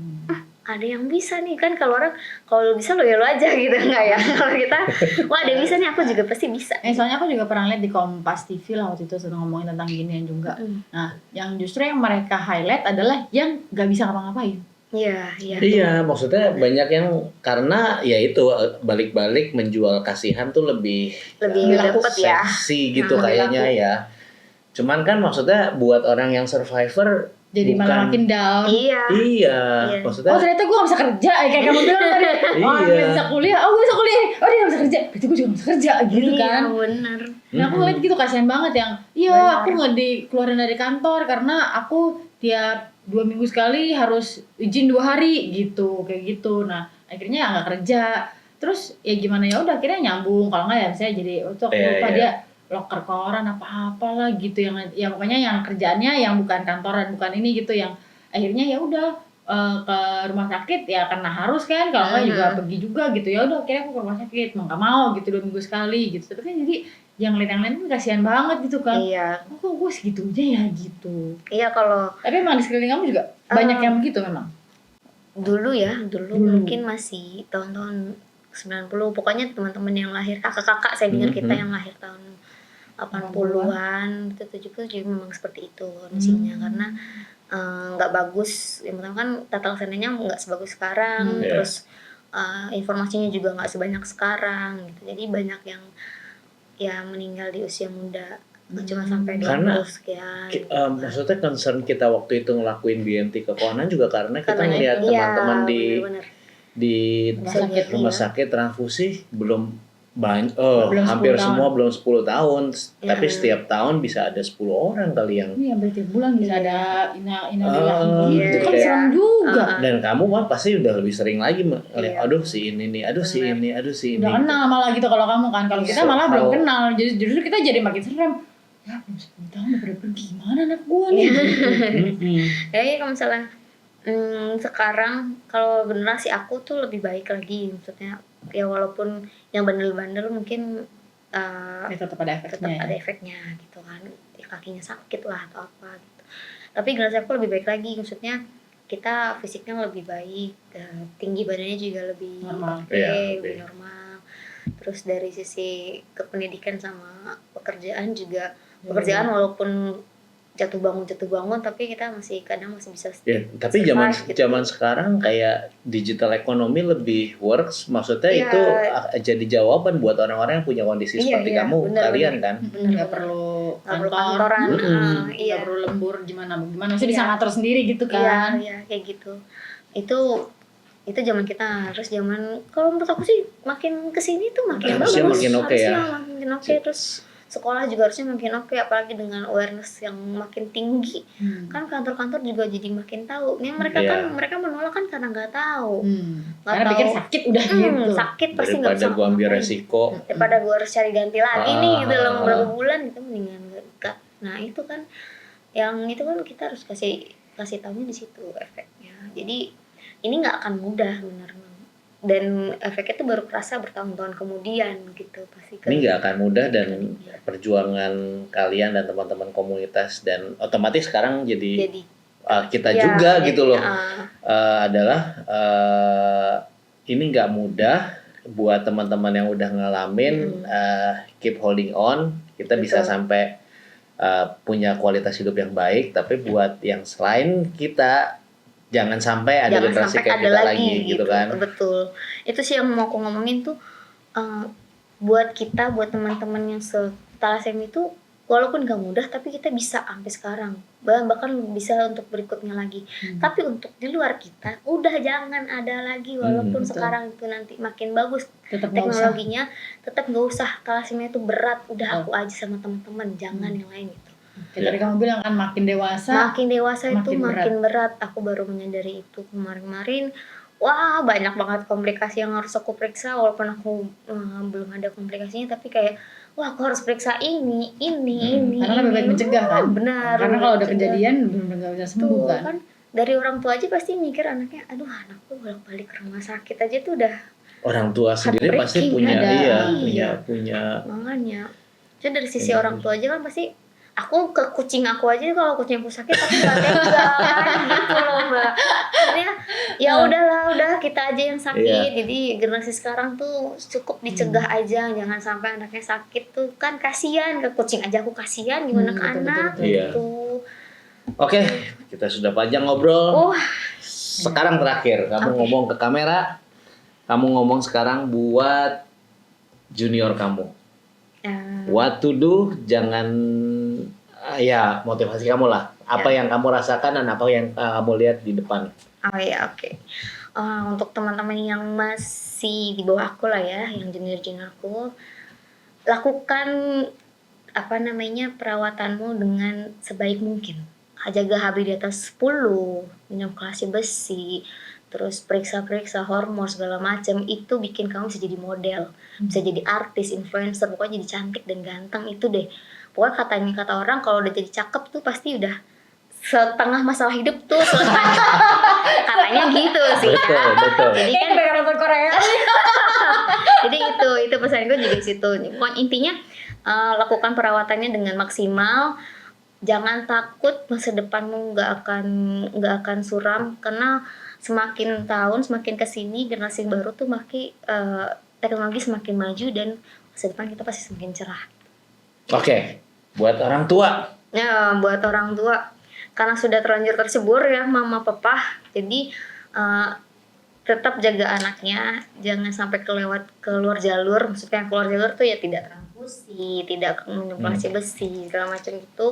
ada yang bisa nih kan, kalau bisa lo ya lo aja gitu, enggak ya? Kalau kita, wah ada yang bisa nih, aku juga pasti bisa. Soalnya aku juga pernah lihat di Kompas TV lah waktu itu sedang ngomongin tentang ginian juga. Nah, yang justru yang mereka highlight adalah yang gak bisa ngapa-ngapain. Iya, maksudnya banyak yang karena ya itu balik-balik menjual kasihan tuh lebih dapet ya. Seksi gitu kayaknya ya. Cuman kan maksudnya buat orang yang survivor jadi malah makin down. Iya. Maksudnya ternyata gue gak bisa kerja kayak kamu bilang tadi. Gak bisa kuliah. Gue bisa kuliah. Dia gak bisa kerja. Berarti gue juga gak bisa kerja gitu kan. Iya bener. Nah aku ngeliat gitu kasihan banget yang aku gak dikeluarin dari kantor karena aku tiap 2 minggu sekali harus izin 2 hari gitu, kayak gitu. Nah, akhirnya nggak kerja. Terus ya gimana, ya udah akhirnya nyambung, kalau nggak ya misalnya jadi waktu aku lupa dia loker koran apa-apalah gitu, yang pokoknya yang kerjaannya yang bukan kantoran, bukan ini gitu, yang akhirnya ya udah ke rumah sakit ya karena harus kan, kalau nggak juga pergi juga gitu, ya udah akhirnya aku ke rumah sakit mau nggak mau gitu 2 minggu sekali gitu. Tapi kan jadi yang lain kan kasihan banget gitu kan. Iya. Kok gue segitu aja ya gitu. Iya, kalau Tapi emang di sekeliling kamu juga banyak yang begitu memang. Dulu mungkin masih tahun-tahun 90, pokoknya teman-teman yang lahir, kakak-kakak saya dengar kita yang lahir tahun 80-an itu juga memang seperti itu kondisinya. Karena nggak bagus, yang pertama kan tata laksananya nggak sebagus sekarang, terus informasinya juga nggak sebanyak sekarang gitu. Jadi banyak yang ya meninggal di usia muda, cuma sampai 20 sekian. Maksudnya concern kita waktu itu ngelakuin BMT ke Konan juga karena kita melihat teman-teman di rumah sakit transfusi belum banyak, hampir 10 semua belum 10 tahun, tapi setiap tahun bisa ada 10 orang kali yang. Iya, berarti bulan bisa ada itu kan serem juga. Dan kamu mah pasti udah lebih sering lagi aduh si ini nih, aduh si ini, aduh si ini. Udah kenal malah gitu kalau kamu kan. Kalau kita malah belum kenal. Jadi justru kita jadi makin serem. Ya, belum 10 tahun udah pada pergi, gimana anak gua nih? Jadi kalau misalnya sekarang kalau generasi aku tuh lebih baik lagi, maksudnya ya walaupun yang bandel-bandel mungkin tetap ada efeknya gitu kan, ya, kakinya sakit lah atau apa gitu. Tapi generasi aku lebih baik lagi, maksudnya kita fisiknya lebih baik, tinggi badannya juga lebih normal. Lebih normal. Terus dari sisi kependidikan sama pekerjaan juga, pekerjaan walaupun jatuh bangun tapi kita kadang masih bisa tapi zaman sekarang kayak digital ekonomi lebih works, maksudnya itu jadi jawaban buat orang-orang yang punya kondisi seperti kamu, kalian kan nggak perlu kantoran, nggak perlu lembur gimana maksudnya bisa ngatur sendiri gitu kan. Iya kayak gitu. Itu zaman kita. Terus zaman, kalau menurut aku sih makin kesini tuh makin bagus, makin oke ya. Makin oke. Terus sekolah juga harusnya makin oke, apalagi dengan awareness yang makin tinggi. Kan kantor-kantor juga jadi makin tahu. Yang mereka menolak kan karena nggak tahu. Karena pikir sakit udah gitu. Sakit pasti nggak bisa. Daripada gua ambil resiko. Daripada gua harus cari ganti lagi nih gitu dalam beberapa bulan, gitu mendingan enggak. Nah itu kan, yang itu kan kita harus kasih tahunya di situ efeknya. Jadi ini nggak akan mudah benar. Dan efeknya itu baru kerasa bertahun-tahun kemudian gitu pasti. Ini nggak akan mudah, dan perjuangan kalian dan teman-teman komunitas dan otomatis sekarang jadi kita juga gitu loh, adalah ini nggak mudah buat teman-teman yang udah ngalamin. Keep holding on, kita bisa sampai punya kualitas hidup yang baik. Tapi buat yang selain kita, jangan sampai ada generasi kayak kita lagi gitu kan. Betul. Itu sih yang mau aku ngomongin tuh, buat teman-teman yang thalassemia itu walaupun gak mudah, tapi kita bisa sampai sekarang, bahkan bisa untuk berikutnya lagi. Tapi untuk di luar kita udah jangan ada lagi, walaupun sekarang itu nanti makin bagus teknologinya, tetap gak usah. Thalassemia itu berat, udah aku aja sama teman-teman, jangan yang lain gitu. Kayak tadi kamu bilang kan makin dewasa itu makin berat. Aku baru menyadari itu kemarin. Wah, banyak banget komplikasi yang harus aku periksa, walaupun aku belum ada komplikasinya, tapi kayak wah, aku harus periksa ini. Karena lebih baik mencegah kan. Benar. Karena kalau udah kejadian benar-benar nggak bisa sembuh kan. Dari orang tua aja pasti mikir anaknya, aduh anakku bolak-balik ke rumah sakit aja tuh udah. Orang tua sendiri pasti punya punya. Makanya. Jadi dari sisi orang tua aja kan pasti. Aku ke kucing aku aja, kalau kucing aku sakit aku nggak tega gitu loh Mbak. Maksudnya ya udah kita aja yang sakit. Jadi generasi sekarang tuh cukup dicegah aja, jangan sampai anaknya sakit tuh kan kasihan. Ke kucing aja aku kasihan, gimana ke anak gitu. Oke, kita sudah panjang ngobrol. Sekarang terakhir kamu ngomong ke kamera, kamu ngomong sekarang buat junior kamu. What to do, jangan motivasi kamu lah. Apa yang kamu rasakan dan apa yang kamu lihat di depan. Oke. Untuk teman-teman yang masih di bawah aku lah ya, yang junior aku, lakukan perawatanmu dengan sebaik mungkin. jaga HB di atas 10, minum kalsium besi, terus periksa-periksa hormon segala macam, itu bikin kamu bisa jadi model, bisa jadi artis, influencer, pokoknya jadi cantik dan ganteng itu deh. Pokoknya kata orang kalau udah jadi cakep tuh pasti udah setengah masalah hidup tuh selesai. Katanya gitu sih ya. Betul. Jadi kan pengen nonton Korea. jadi itu pesan gue juga di situ. Pokoknya intinya lakukan perawatannya dengan maksimal. Jangan takut masa depanmu nggak akan suram, karena semakin tahun semakin kesini generasi baru tuh makin teknologi semakin maju dan masa depan kita pasti semakin cerah. Oke, buat orang tua. Ya, buat orang tua karena sudah terlanjur tersebur ya mama papa, jadi tetap jaga anaknya, jangan sampai keluar jalur. Maksudnya keluar jalur tuh ya tidak transfusi, tidak manipulasi besi segala macam, itu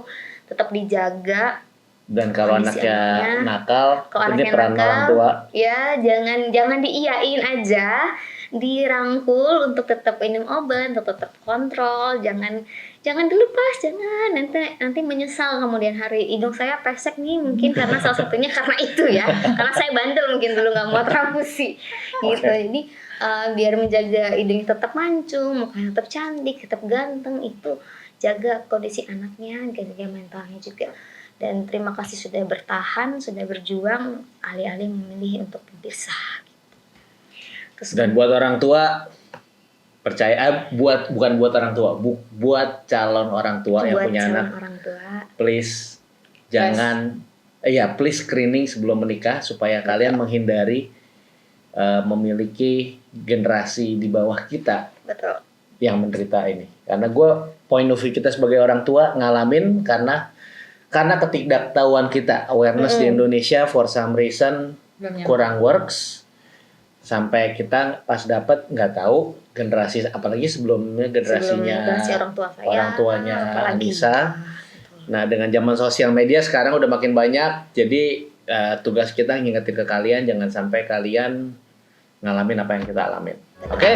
tetap dijaga. Dan kalau anaknya nakal, ini peran orang tua. Ya, jangan diiyain aja, dirangkul untuk tetap minum obat, untuk tetap kontrol, jangan dilepas, jangan nanti menyesal kemudian hari. Hidung saya pesek nih mungkin karena salah satunya karena itu ya, karena saya bandel mungkin dulu nggak mau transfusi gitu. Jadi biar menjaga hidungnya tetap mancung, mukanya tetap cantik, tetap ganteng, itu jaga kondisi anaknya, jaga mentalnya juga. Dan terima kasih sudah bertahan, sudah berjuang, alih-alih memilih untuk berpisah. Terus, dan buat orang tua, percaya bukan buat orang tua, buat calon orang tua yang punya anak, please jangan please screening sebelum menikah supaya kalian menghindari memiliki generasi di bawah kita. Betul. Yang menderita ini. Karena point of view kita sebagai orang tua ngalamin karena ketidaktahuan kita, awareness di Indonesia for some reason kurang works, sampai kita pas dapat nggak tahu generasi, apalagi sebelumnya generasinya orang tuanya Anissa. Nah, dengan zaman sosial media sekarang udah makin banyak, jadi tugas kita ngingetin ke kalian jangan sampai kalian ngalamin apa yang kita alamin. Oke?